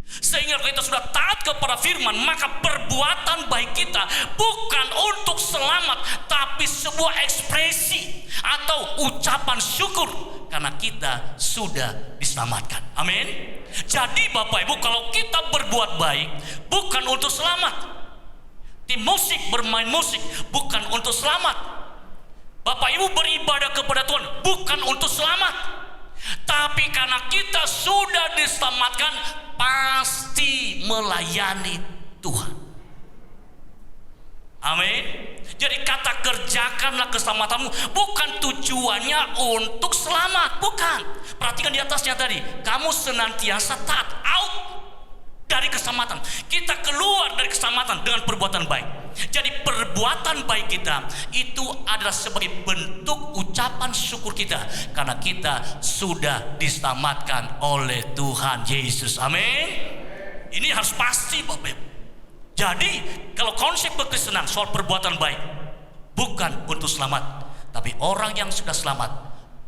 A: Sehingga kalau kita sudah taat kepada firman, maka perbuatan baik kita bukan untuk selamat, tapi sebuah ekspresi atau ucapan syukur karena kita sudah diselamatkan. Amin. Jadi Bapak Ibu, kalau kita berbuat baik bukan untuk selamat. Tim musik bermain musik bukan untuk selamat. Bapak Ibu beribadah kepada Tuhan bukan untuk selamat. Tapi karena kita sudah diselamatkan, pasti melayani Tuhan. Amin. Jadi kata kerjakanlah keselamatanmu bukan tujuannya untuk selamat, bukan. Perhatikan di atasnya tadi, kamu senantiasa taat, out dari keselamatan. Kita keluar dari keselamatan dengan perbuatan baik. Jadi perbuatan baik kita itu adalah sebagai bentuk ucapan syukur kita karena kita sudah diselamatkan oleh Tuhan Yesus. Amin. Ini harus pasti Bapak Ibu. Jadi kalau konsep berkristenan soal perbuatan baik bukan untuk selamat, tapi orang yang sudah selamat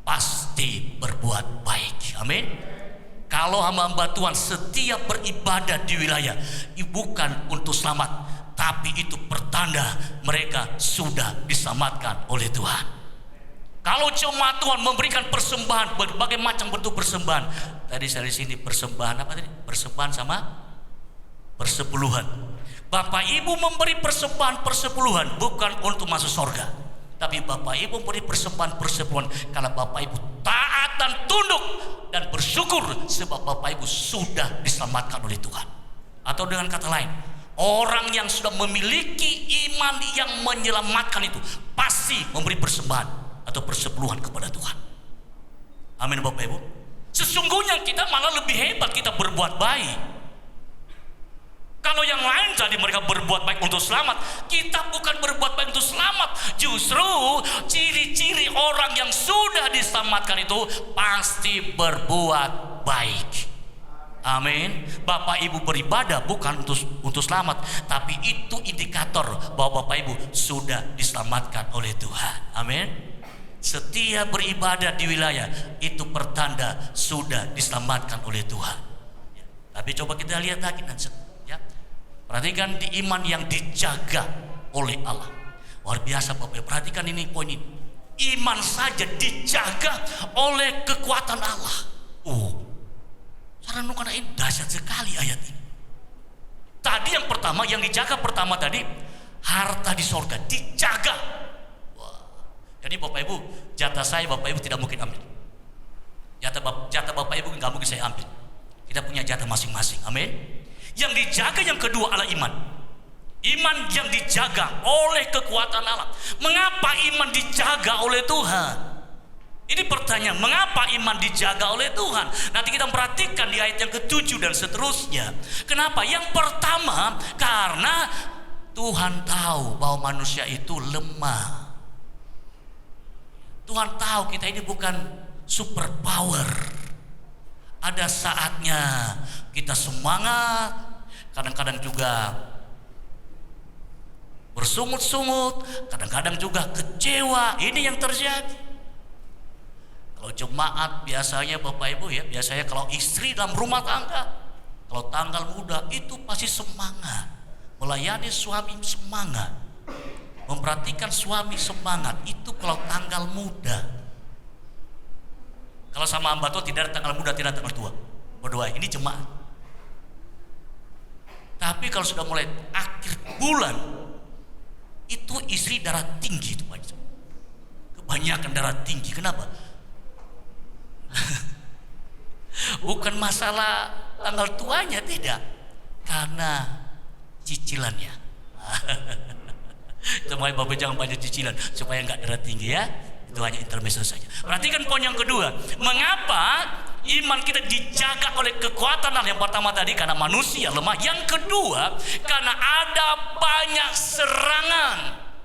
A: pasti berbuat baik. Amin. Kalau hamba-hamba Tuhan setiap beribadah di wilayah bukan untuk selamat, tapi itu pertanda mereka sudah diselamatkan oleh Tuhan. Kalau jemaat Tuhan memberikan persembahan, berbagai macam bentuk persembahan. Tadi saya di sini persembahan apa tadi? Persembahan sama persepuluhan. Bapak Ibu memberi persembahan persepuluhan bukan untuk masuk surga, tapi Bapak Ibu memberi persembahan persepuluhan karena Bapak Ibu taat dan tunduk dan bersyukur sebab Bapak Ibu sudah diselamatkan oleh Tuhan. Atau dengan kata lain, orang yang sudah memiliki iman yang menyelamatkan itu pasti memberi persembahan atau persepuluhan kepada Tuhan. Amin Bapak Ibu. Sesungguhnya kita malah lebih hebat, kita berbuat baik. Kalau yang lain tadi mereka berbuat baik untuk selamat, kita bukan berbuat baik untuk selamat. Justru ciri-ciri orang yang sudah diselamatkan itu pasti berbuat baik. Amin. Bapak Ibu beribadah bukan untuk selamat, tapi itu indikator bahwa Bapak Ibu sudah diselamatkan oleh Tuhan. Amin. Setiap beribadah di wilayah itu pertanda sudah diselamatkan oleh Tuhan. Tapi coba kita lihat lagi nanti. Perhatikan di iman yang dijaga oleh Allah. Luar biasa Bapak. Perhatikan ini poin ini. Iman saja dijaga oleh kekuatan Allah. Cara renungkan ini dahsyat sekali ayat ini. Tadi yang pertama, yang dijaga pertama tadi, harta di sorga dijaga. Jadi Bapak Ibu, jatah saya Bapak Ibu tidak mungkin ambil. Jatah Bapak Ibu nggak mungkin saya ambil. Kita punya jatah masing-masing. Amin. Yang dijaga yang kedua adalah iman. Iman yang dijaga oleh kekuatan Allah. Mengapa iman dijaga oleh Tuhan? Ini pertanyaan, mengapa iman dijaga oleh Tuhan? Nanti kita perhatikan di ayat yang ke-7 dan seterusnya. Kenapa? Yang pertama, karena Tuhan tahu bahwa manusia itu lemah. Tuhan tahu kita ini bukan super power. Ada saatnya kita semangat, kadang-kadang juga bersungut-sungut, kadang-kadang juga kecewa. Ini yang terjadi. Kalau jemaat biasanya Bapak Ibu ya, biasanya kalau istri dalam rumah tangga, kalau tanggal muda itu pasti semangat, melayani suami semangat, memperhatikan suami semangat. Itu kalau tanggal muda. Kalau sama hamba Tuhan tidak ada tanggal muda, tidak ada tanggal tua. Berdoa, ini jemaat. Tapi kalau sudah mulai akhir bulan, itu istri darah tinggi itu Pak. Kebanyakan darah tinggi. Kenapa? Bukan masalah tanggal tuanya, tidak. Karena cicilannya. Supaya Bapak jangan banyak cicilan, supaya nggak darah tinggi ya. Itu hanya intermezzo saja. Perhatikan poin yang kedua. Mengapa iman kita dijaga oleh kekuatan Allah? Yang pertama tadi karena manusia lemah. Yang kedua karena ada banyak serangan.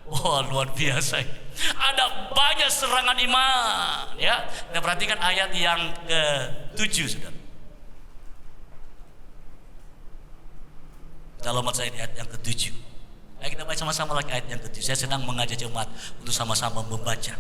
A: Wah, luar biasa. Ada banyak serangan iman. Ya, kita perhatikan ayat yang ke-7, saudara. Alamat saya di ayat yang ke-7. Ayo kita baca sama-sama lagi ayat yang ke-7. Saya sedang mengajak jemaat untuk sama-sama membaca.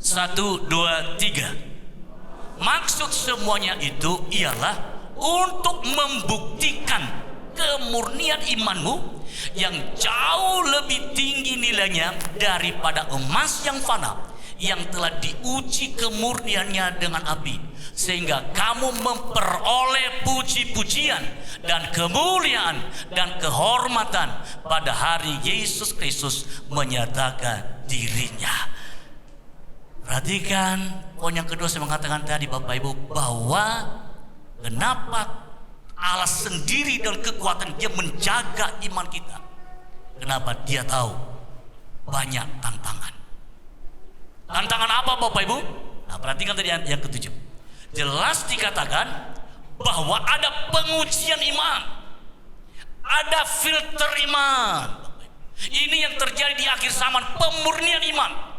A: 1, 2, 3. Maksud semuanya itu ialah untuk membuktikan kemurnian imanmu yang jauh lebih tinggi nilainya daripada emas yang fana, yang telah diuji kemurniannya dengan api, sehingga kamu memperoleh puji-pujian dan kemuliaan dan kehormatan pada hari Yesus Kristus menyatakan dirinya. Perhatikan poin yang kedua, saya mengatakan tadi Bapak Ibu, bahwa kenapa Allah sendiri dan kekuatan Dia menjaga iman kita. Kenapa? Dia tahu banyak tantangan. Tantangan apa Bapak Ibu? Nah, perhatikan tadi yang ke-7. Jelas dikatakan bahwa ada pengujian iman, ada filter iman. Ini yang terjadi di akhir zaman, pemurnian iman.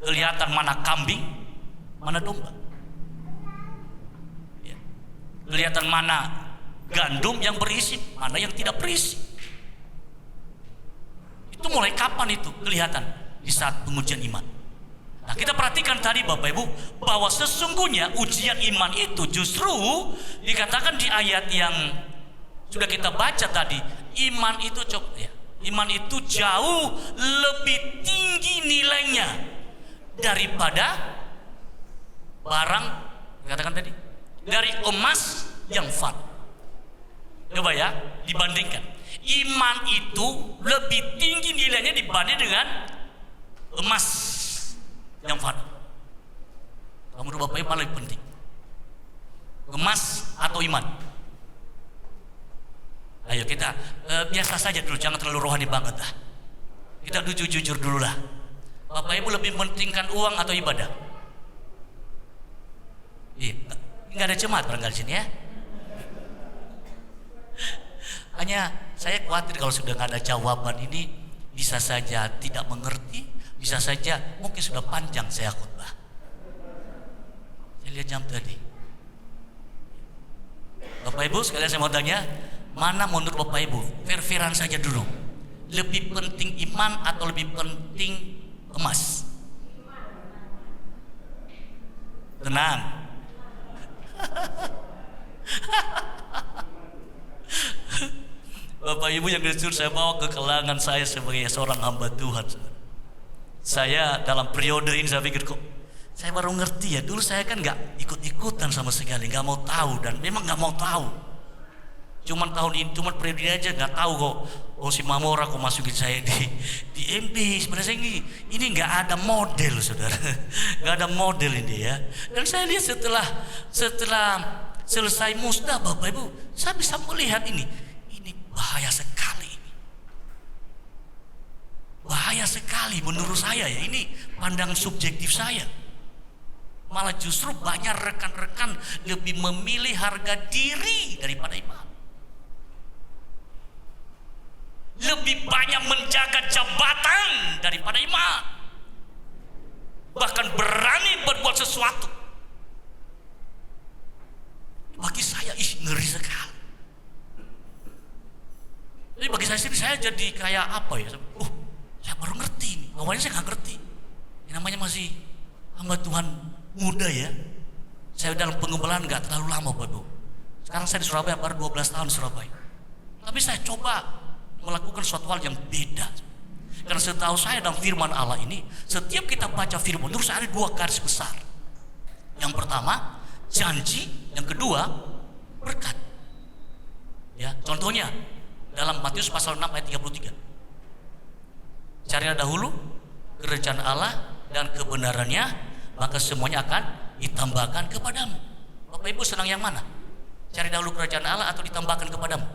A: Kelihatan mana kambing, mana domba. Ya. Kelihatan mana gandum yang berisi, mana yang tidak berisi. Itu mulai kapan itu kelihatan? Di saat pengujian iman. Nah, kita perhatikan tadi Bapak Ibu, bahwa sesungguhnya ujian iman itu justru dikatakan di ayat yang sudah kita baca tadi. Iman itu iman itu jauh lebih tinggi nilainya daripada barang, katakan tadi, dari emas yang fana. Coba ya, dibandingkan. Iman itu lebih tinggi nilainya dibanding dengan emas yang fana. Kamu menurut Bapak Ibu mana lebih penting? Emas atau iman? Ayo kita biasa saja dulu, jangan terlalu rohani banget lah. Kita jujur dulu lah. Bapak Ibu lebih mementingkan uang atau ibadah? Iya, nggak ada jemaat barangkali sini ya. Hanya saya khawatir kalau sudah nggak ada jawaban ini, bisa saja tidak mengerti, bisa saja mungkin sudah panjang saya khotbah. Saya lihat jam tadi. Bapak Ibu sekalian, saya mau tanya, mana menurut Bapak Ibu? Fair-fairan saja dulu. Lebih penting iman atau lebih penting emas? Tenang. Bapak Ibu yang kudus, saya bawa ke kalangan saya sebagai seorang hamba Tuhan. Saya dalam periode ini saya pikir, kok saya baru ngerti ya. Dulu saya kan nggak ikut-ikutan sama sekali, nggak mau tahu, dan memang nggak mau tahu. Cuman tahun ini, cuman periode ini aja nggak tahu kok. Oh, si Mamora kok masukin saya di MP. Sebenarnya ini nggak ada model, saudara. Nggak ada model ini ya. Dan saya lihat setelah selesai musda, Bapak Ibu, saya bisa melihat ini bahaya sekali. Bahaya sekali menurut saya ya. Ini pandangan subjektif saya. Malah justru banyak rekan-rekan lebih memilih harga diri daripada iman. Lebih banyak menjaga jabatan daripada iman. Bahkan berani berbuat sesuatu. Bagi saya ngeri sekali. Jadi bagi saya sendiri, saya jadi kayak apa ya? Saya baru ngerti ini. Awalnya saya nggak ngerti. Ini namanya masih hamba Tuhan muda ya. Saya dalam penggembalaan nggak terlalu lama, Bapak Ibu. Sekarang saya di Surabaya baru 12 tahun di Surabaya. Tapi saya coba melakukan suatu hal yang beda. Karena setahu saya dalam firman Allah ini, setiap kita baca firman terus ada dua garis besar. Yang pertama janji, yang kedua berkat. Ya, contohnya dalam Matius pasal 6 ayat 33. Carilah dahulu kerajaan Allah dan kebenarannya, maka semuanya akan ditambahkan kepadamu. Bapak Ibu senang yang mana? Cari dahulu kerajaan Allah atau ditambahkan kepadamu?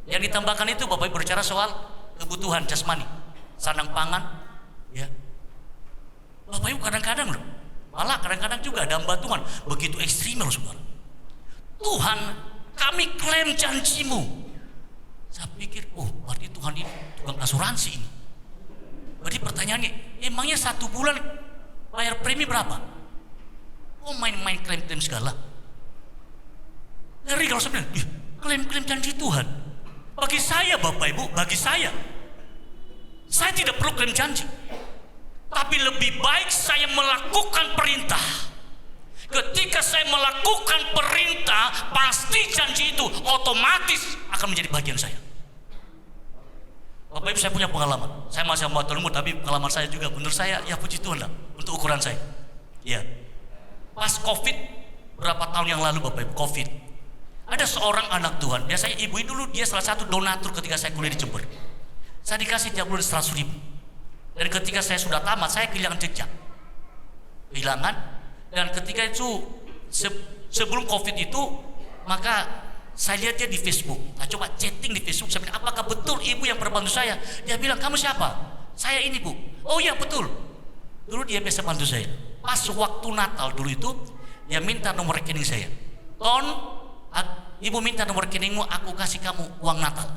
A: Yang ditambahkan itu Bapak Ibu berbicara soal kebutuhan jasmani, sandang pangan, ya. Bapak Ibu kadang-kadang loh, malah kadang-kadang juga ada hamba Tuhan begitu ekstrim loh saudara. Tuhan, kami klaim janjimu. Saya pikir, oh berarti Tuhan ini tukang asuransi ini. Berarti pertanyaannya, emangnya 1 bulan bayar premi berapa? Oh main-main klaim-klaim segala. Ngeri kalau saya bilang, klaim-klaim janji Tuhan. Bagi saya Bapak Ibu, bagi saya tidak perlu klaim janji. Tapi lebih baik saya melakukan perintah. Ketika saya melakukan perintah, pasti janji itu otomatis akan menjadi bagian saya. Bapak Ibu, saya punya pengalaman. Saya masih hamba Tuhan, tapi pengalaman saya juga, menurut saya, ya puji Tuhan lah, untuk ukuran saya. Ya, pas COVID berapa tahun yang lalu Bapak Ibu, COVID, ada seorang anak Tuhan. Biasanya ibu ini dulu dia salah satu donatur ketika saya kuliah di Jember. Saya dikasih tiap bulan 100.000. Dan ketika saya sudah tamat, saya kehilangan jejak. Dan ketika itu sebelum COVID itu, maka saya lihat dia di Facebook. Saya coba chatting di Facebook. Saya bilang, apakah betul ibu yang pernah bantu saya? Dia bilang, kamu siapa? Saya ini bu. Oh iya betul. Dulu dia biasa bantu saya. Pas waktu Natal dulu itu, dia minta nomor rekening saya. Ton, ibu minta nomor rekeningmu, aku kasih kamu uang Natal.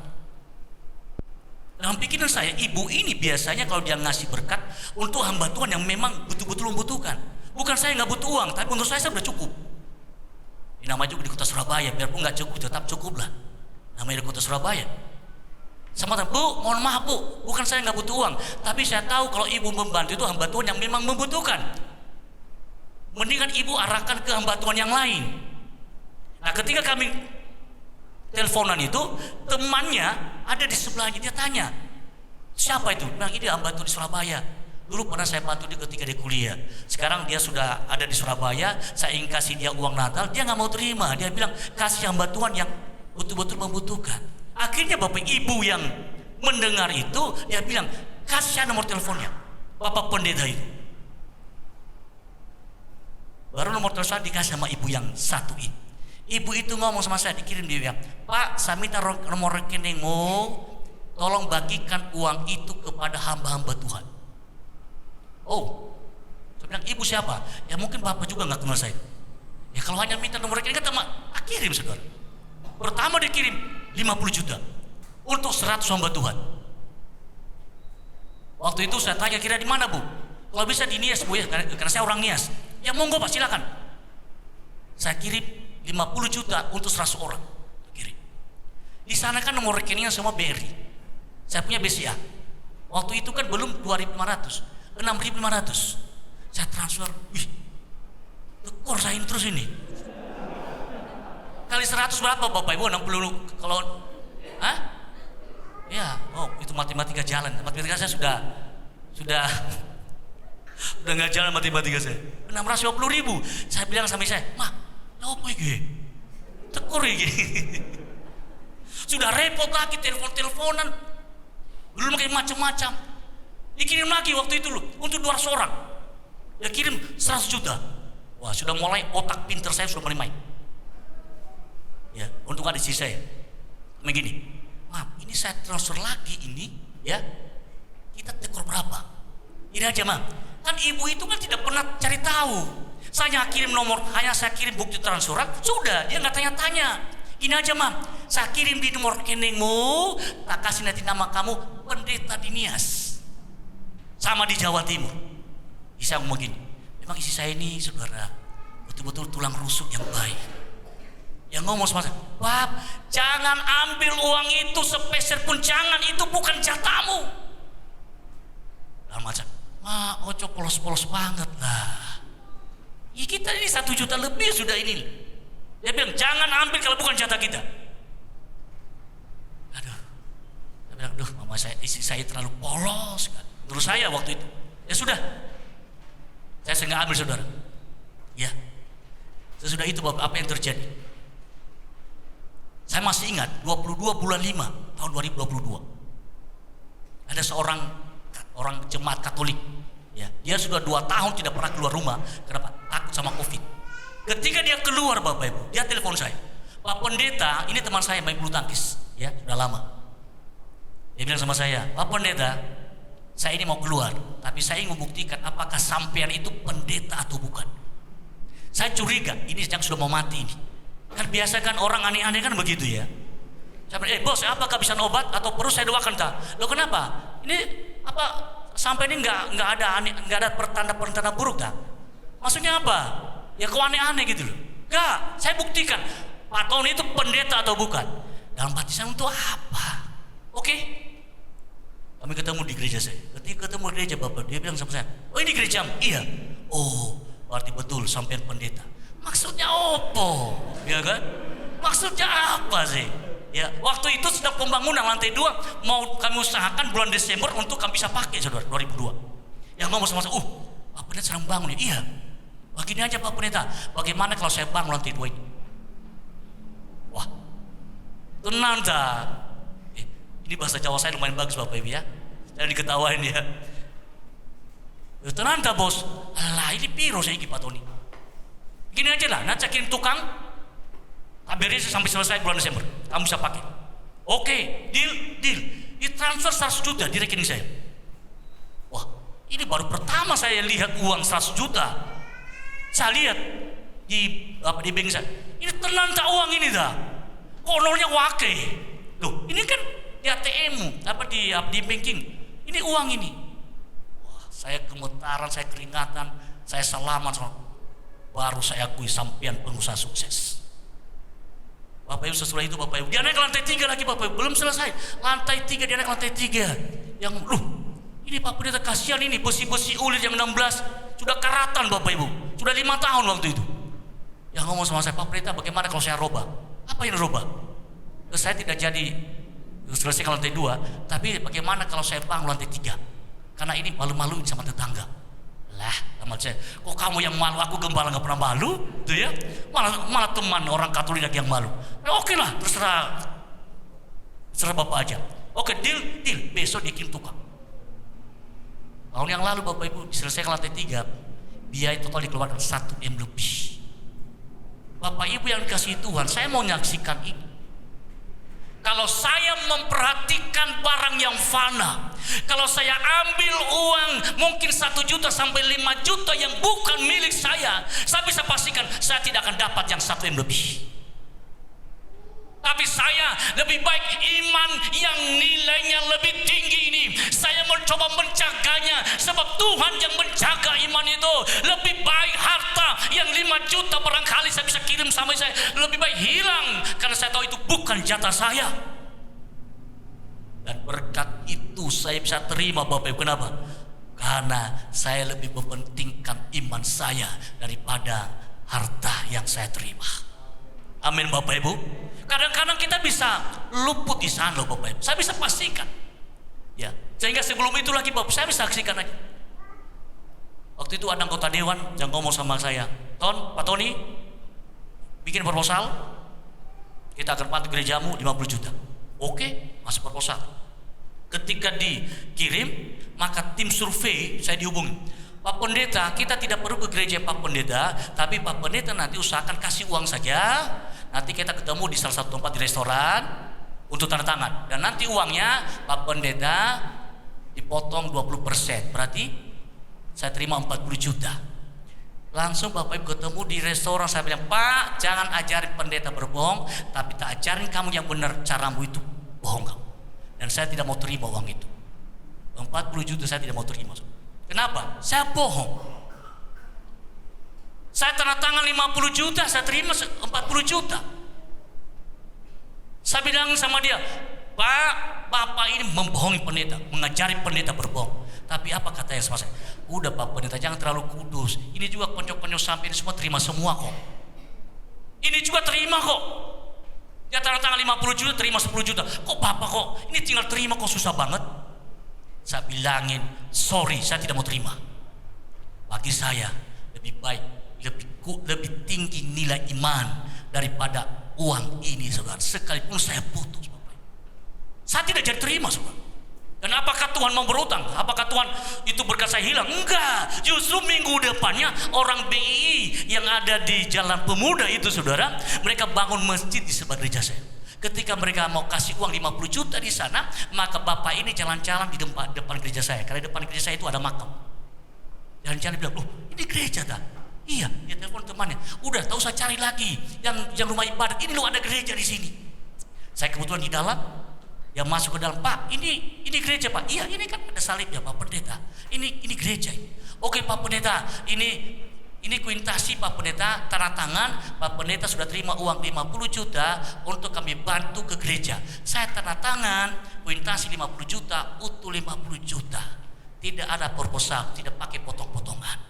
A: Dalam pikiran saya, ibu ini biasanya kalau dia ngasih berkat untuk hamba Tuhan yang memang betul-betul membutuhkan. Bukan saya nggak butuh uang, tapi untuk saya sudah cukup. Ini namanya juga di kota Surabaya, biarpun nggak cukup, tetap cukup lah. Namanya di kota Surabaya. Sama bu, mohon maaf bu, bukan saya nggak butuh uang, tapi saya tahu kalau ibu membantu itu hamba Tuhan yang memang membutuhkan. Mendingan ibu arahkan ke hamba Tuhan yang lain. Nah ketika kami teleponan itu, temannya ada di sebelahnya, dia tanya, siapa itu? Bilang, ini hamba Tuhan di Surabaya. Dulu pernah saya bantu dia ketika dia kuliah. Sekarang dia sudah ada di Surabaya, saya ingin kasih dia uang Natal, dia nggak mau terima. Dia bilang, kasih hamba Tuhan yang betul-betul membutuhkan. Akhirnya Bapak Ibu yang mendengar itu, dia bilang, kasih saya nomor teleponnya Bapak Pendeta itu. Baru nomor telepon dikasih sama ibu yang satu ini. Ibu itu ngomong sama saya, dikirim dia, Pak, saya minta nomor rekeningmu, tolong bagikan uang itu kepada hamba-hamba Tuhan. Oh, saya bilang, ibu siapa? Ya mungkin bapak juga nggak kenal saya. Ya kalau hanya minta nomor rekening kan kirim saudara. Pertama dikirim 50 juta untuk 100 hamba Tuhan. Waktu itu saya tanya, kira di mana bu? Kalau bisa di Nias bu ya, karena saya orang Nias. Ya monggo pak, silakan. Saya kirim 50 juta untuk 100 orang. Kirim. Di sana kan nomor rekeningnya semua BRI. Saya punya BCA. Waktu itu kan belum 2.500. 6.500 saya transfer. Wih, tekor saya terus ini. Kali 100 berapa Bapak Ibu? 60 kalau ya, oh itu matematika jalan. Matematika saya sudah nggak jalan matematika saya. 650.000. Saya bilang sama saya, "Mah, apa iki? Tekor iki." Sudah repot lagi telepon-teleponan. Belum kayak macam-macam. Dikirim lagi waktu itu loh, untuk 200 orang. Ya kirim 100 juta. Wah sudah mulai otak pinter saya sudah mulai main. Ya untuk adik saya. Begini, maaf ini saya transfer lagi ini ya. Kita tekor berapa? Ini aja mah. Kan ibu itu kan tidak pernah cari tahu. Saya kirim nomor, hanya saya kirim bukti transferan, sudah dia nggak tanya-tanya. Ini aja mah, saya kirim di nomor rekeningmu, tak kasih nanti nama kamu Pendeta Dinias. Sama di Jawa Timur. Bisa ngomong gini, memang isi saya ini saudara betul-betul tulang rusuk yang baik. Yang ngomong sama saya, Pak, jangan ambil uang itu sepeser pun, jangan, itu bukan jatahmu. Dalam macam, ojo polos-polos banget lah. Ya kita ini 1 juta lebih sudah ini. Dia bilang, jangan ambil kalau bukan jatah kita. Aduh, dia bilang, mama saya, istri saya terlalu polos kan. Menurut saya waktu itu, ya sudah, saya nggak ambil saudara. Ya, sesudah itu Bapak, apa yang terjadi? Saya masih ingat 22 bulan 5 tahun 2022. Ada seorang orang jemaat Katolik, ya, dia sudah 2 tahun tidak pernah keluar rumah. Kenapa? Takut sama COVID. Ketika dia keluar Bapak Ibu, dia telepon saya, Pak Pendeta, ini teman saya main bulu tangkis. ya sudah lama. Dia bilang sama saya, Pak Pendeta, saya ini mau keluar, tapi saya ingin membuktikan apakah sampean itu pendeta atau bukan. Saya curiga ini yang sudah mau mati ini. Kan biasa kan orang aneh-aneh kan begitu ya. Saya bilang, bos, apakah bisa obat atau perlu saya doakan tak? Loh kenapa? Ini apa sampai ini nggak ada pertanda buruk tak? Maksudnya apa? Ya kok aneh-aneh gitu loh. Enggak, saya buktikan Pak Tony itu pendeta atau bukan. Dalam baptisan untuk apa? Oke. Kami ketemu di gereja saya. Ketika ketemu di gereja Bapak, dia bilang sama saya, oh ini gerejamu? Iya. Oh, berarti betul sampean pendeta. Maksudnya apa? Ya kan? Maksudnya apa sih? Ya, waktu itu sedang pembangunan lantai 2, mau kami usahakan bulan Desember untuk kami bisa pakai, saudara, 2002. Yang ngomong sama saya, Pak Pendeta sedang bangun ya? Iya. Begini aja Pak Pendeta, bagaimana kalau saya bangun lantai 2 ini? Wah, tenang dah. Ini bahasa Jawa saya lumayan bagus Bapak Ibu ya. Saya diketawain ya. Tenang dah bos. Alah ini piro saya Pak Tony. Gini aja lah, nacakin tukang. Beres sampai selesai bulan Desember. Kamu bisa pakai. Oke, deal. Ini transfer 100 juta di rekening saya. Wah, ini baru pertama saya lihat uang 100 juta. Saya lihat di bank saya. Ini tenang tak uang ini dah. Konornya wake. Loh, ini kan di ATM di banking. Ini uang ini. Wah, saya gemetaran, saya keringatan, saya salaman sama. Baru saya akui sampean pengusaha sukses. Bapak Ibu sesudah itu Bapak Ibu, dia naik ke lantai 3 lagi Bapak Ibu, belum selesai. Lantai 3 dia naik ke lantai 3. Yang ini Pak Pendeta kasihan ini besi-besi ulir yang 16 sudah karatan Bapak Ibu. Sudah 5 tahun waktu itu. Yang ngomong sama saya, Pak Pendeta bagaimana kalau saya robah? Apa yang robah? Saya tidak jadi selesai ke lantai 2, tapi bagaimana kalau saya bangun lantai 3? Karena ini malu-maluin sama tetangga. Lah, sama saya, kok kamu yang malu, aku gembala nggak pernah malu, tuh ya? Malah teman orang Katolik yang malu. Oke lah, terserah Bapak aja. Oke, deal, besok dikirim tukang. Tahun yang lalu Bapak Ibu diselesaikan lantai 3, biaya total dikeluarkan 1 M lebih. Bapak Ibu yang dikasih Tuhan, saya mau menyaksikan ini. Kalau saya memperhatikan barang yang fana, kalau saya ambil uang mungkin 1 juta sampai 5 juta yang bukan milik saya bisa pastikan saya tidak akan dapat yang 1 M lebih. Tapi saya lebih baik iman yang nilainya lebih tinggi ini. Saya mencoba menjaganya, sebab Tuhan yang menjaga iman itu. Lebih baik harta yang 5 juta barangkali saya bisa kirim sama saya, lebih baik hilang, karena saya tahu itu bukan jatah saya. Dan berkat itu saya bisa terima Bapak Ibu. Kenapa? Karena saya lebih mementingkan iman saya daripada harta yang saya terima. Amin Bapak Ibu. Kadang-kadang kita bisa luput di sana loh Bapak Ibu. Saya bisa pastikan. Ya, sehingga sebelum itu lagi Bapak, saya bisa saksikan aja. Waktu itu ada anggota dewan yang ngomong sama saya, Pak Tony, bikin proposal, kita akan bantu gerejamu 50 juta. Oke, masuk proposal. Ketika dikirim, maka tim survei saya dihubungi. Pak Pendeta, kita tidak perlu ke gereja Pak Pendeta, tapi Pak Pendeta nanti usahakan kasih uang saja. Nanti kita ketemu di salah satu tempat di restoran untuk tanda tangan. Dan nanti uangnya Pak Pendeta dipotong 20%. Berarti saya terima 40 juta. Langsung Bapak Ibu ketemu di restoran, saya bilang, Pak, jangan ajarin pendeta berbohong, tapi tak ajarin kamu yang benar, caramu itu bohong kamu. Dan saya tidak mau terima uang itu. 40 juta saya tidak mau terima. Kenapa? Saya bohong. Saya tanda tangan 50 juta, saya terima 40 juta. Saya bilang sama dia, Pak, Bapak ini membohongi pendeta, mengajari pendeta berbohong. Tapi apa katanya sama saya? Udah Pak Pendeta, jangan terlalu kudus. Ini juga konco-konco sampai ini semua terima semua kok. Ini juga terima kok. Dia tanda tangan 50 juta, terima 10 juta. Kok Bapak kok, ini tinggal terima kok susah banget. Saya bilangin, sorry, saya tidak mau terima. Bagi saya lebih baik, lebih tinggi nilai iman daripada uang ini, saudara. Sekalipun saya putus, Bapak. Saya tidak jadi terima, saudara. Dan apakah Tuhan mau berutang? Apakah Tuhan itu berkat saya hilang? Enggak. Justru minggu depannya orang BI yang ada di Jalan Pemuda itu, saudara, mereka bangun masjid di sebelah gereja saya. Ketika mereka mau kasih uang 50 juta di sana, maka bapak ini jalan-jalan di depan gereja saya. Karena di depan gereja saya itu ada makam. Jalan-jalan bilang, loh ini gereja dah. Iya, dia telepon temannya. Udah, tak usah cari lagi yang rumah ibadat. Ini loh ada gereja di sini. Saya kebetulan di dalam, dia masuk ke dalam. Pak, ini gereja Pak. Iya, ini kan ada salibnya Pak Pendeta. Ini gereja. Oke Pak Pendeta, ini kuintasi Pak Pendeta, tanda tangan. Pak Pendeta sudah terima uang 50 juta untuk kami bantu ke gereja. Saya tanda tangan, kuintasi 50 juta, utuh 50 juta. Tidak ada proposal, tidak pakai potong-potongan.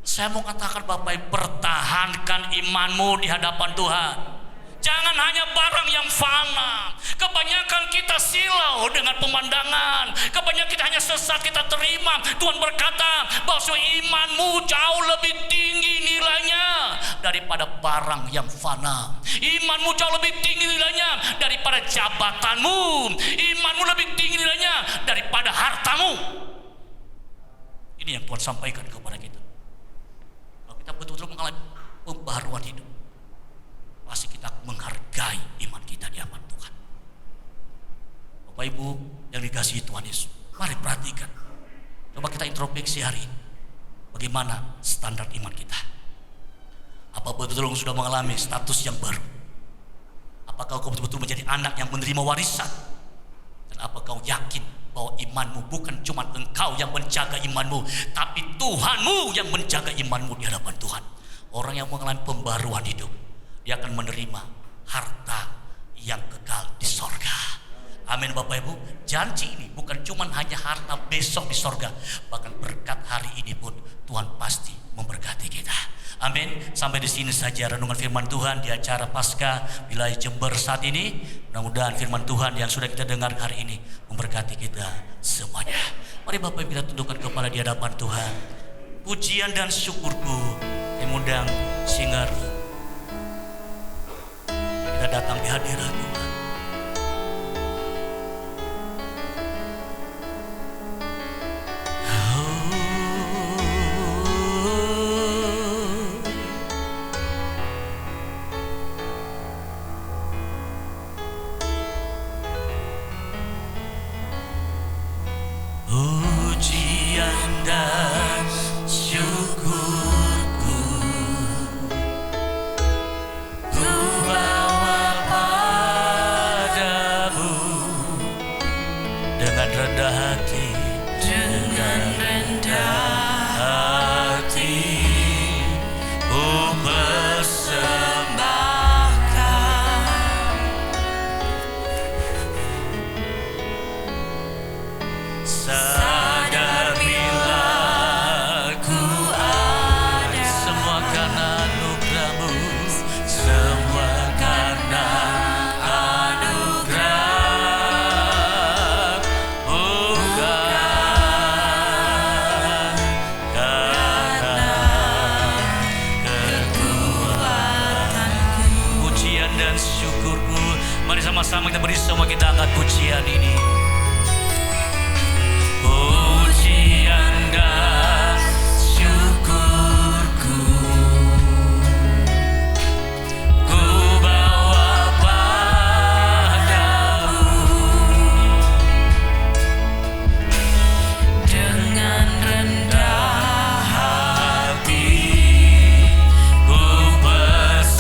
A: Saya mau katakan Bapak, pertahankan imanmu di hadapan Tuhan. Jangan hanya barang yang fana. Kebanyakan kita silau dengan pemandangan. Kebanyakan kita hanya sesat, kita terima. Tuhan berkata bahwa imanmu jauh lebih tinggi nilainya daripada barang yang fana. Imanmu jauh lebih tinggi nilainya daripada jabatanmu. Imanmu lebih tinggi nilainya daripada hartamu. Ini yang Tuhan sampaikan kepada kita. Kalau kita betul-betul mengalami pembaharuan hidup, pasti kita menghargai iman kita di hadapan Tuhan. Bapak Ibu yang dikasihi Tuhan Yesus, mari perhatikan. Coba kita introspeksi hari ini. Bagaimana standar iman kita? Apa betul-betul sudah mengalami status yang baru? Apakah kau betul-betul menjadi anak yang menerima warisan? Dan apa kau yakin bahwa imanmu bukan cuma engkau yang menjaga imanmu, tapi Tuhanmu yang menjaga imanmu di hadapan Tuhan? Orang yang mengalami pembaruan hidup, dia akan menerima harta yang kekal di sorga. Amin Bapak Ibu. Janji ini bukan cuma hanya harta besok di sorga, bahkan berkat hari ini pun Tuhan pasti memberkati kita. Amin. Sampai di sini saja renungan firman Tuhan di acara Paskah wilayah Jember saat ini. Mudah-mudahan firman Tuhan yang sudah kita dengar hari ini memberkati kita semuanya. Mari Bapak Ibu kita tundukkan kepala di hadapan Tuhan. Pujian dan syukurku yang mengundang Singari. Kita datang di hadirat Tuhan. Pujian dan syukurku ku bawa padamu dengan rendah hati, dengan rendah hati ku persembahkan sadar bila ku ada semua karena anugerah-Mu, semua karena anugerah, bukan karena kekuatanku. Pujian dan syukurku, mari sama-sama kita beri, semua kita angkat pujian ini. Pujian dan syukurku ku bawa padamu dengan rendah hati ku persembahkan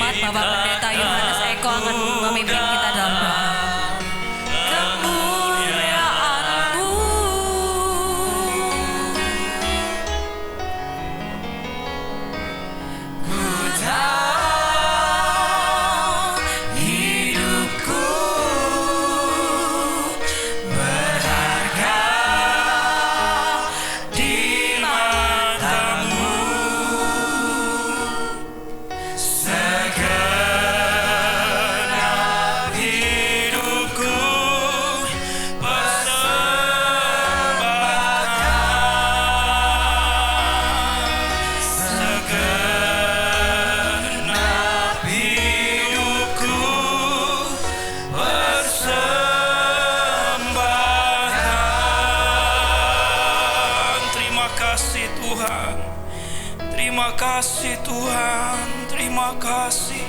B: hormat Bapak Pendeta Yohanes Eko akan memimpin kita dalam doa. Kemuliaan-Mu ku tahu hidupku berharga di mata-Mu. Segenap hidupku persembahkan. Segenap hidupku persembahkan. Terima kasih Tuhan. Terima kasih Tuhan. Terima kasih.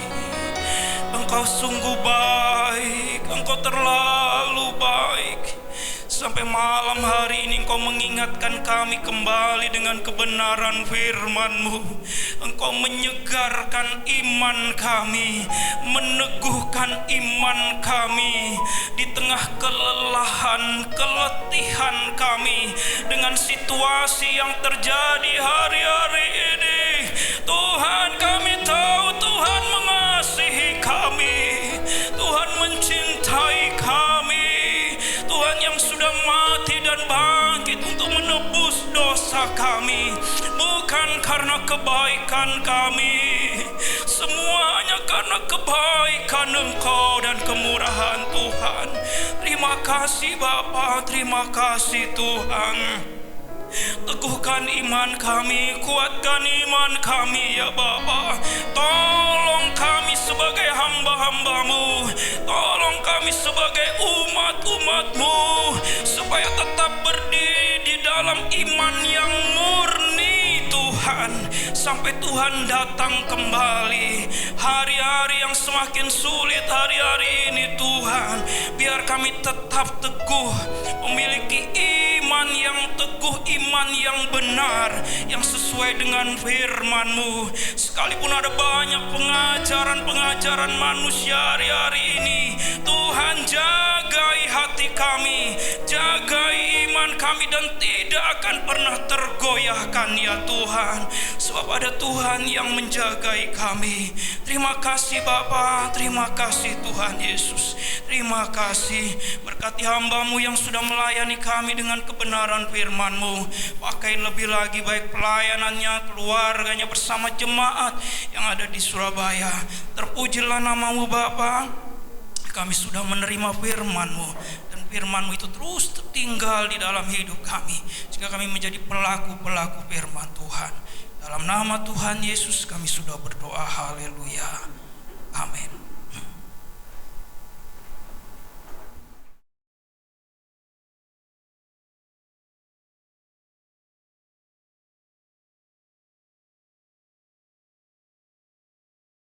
B: Engkau sungguh baik. Engkau terlalu baik. Sampai malam hari ini Engkau mengingatkan kami kembali dengan kebenaran firman-Mu. Engkau menyegarkan iman kami, meneguhkan iman kami di tengah kelelahan, keletihan kami dengan situasi yang terjadi hari-hari ini. Tuhan, kami tahu Tuhan mengasihi kami, Tuhan mencintai kami, Tuhan yang sudah mati dan bangkit untuk menebus dosa kami, bukan karena kebaikan kami, semuanya karena kebaikan Engkau dan kemurahan Tuhan. Terima kasih Bapa, terima kasih Tuhan. Teguhkan iman kami, kuatkan iman kami ya Bapa. Tolong kami sebagai hamba-hamba-Mu, tolong kami sebagai umat-umat-Mu, supaya tetap berdiri di dalam iman yang murni Tuhan, sampai Tuhan datang kembali. Hari-hari yang semakin sulit hari-hari ini Tuhan, biar kami tetap teguh, memiliki iman yang teguh, iman yang benar, yang sesuai dengan firman-Mu. Sekalipun ada banyak pengajaran-pengajaran manusia hari-hari ini, Tuhan jagai hati kami, jagai iman kami, dan tidak akan pernah tergoyahkan ya Tuhan, sebab ada Tuhan yang menjagai kami. Terima kasih Bapa, terima kasih Tuhan Yesus, terima kasih. Berkati hamba-Mu yang sudah melayani kami dengan kebenaran firman-Mu. Pakai lebih lagi baik pelayanannya, keluarganya bersama jemaat yang ada di Surabaya. Terpujilah nama-Mu Bapa. Kami sudah menerima firman-Mu, dan firman-Mu itu terus tinggal di dalam hidup kami, sehingga kami menjadi pelaku-pelaku firman Tuhan. Dalam nama Tuhan Yesus kami sudah berdoa. Haleluya. Amin.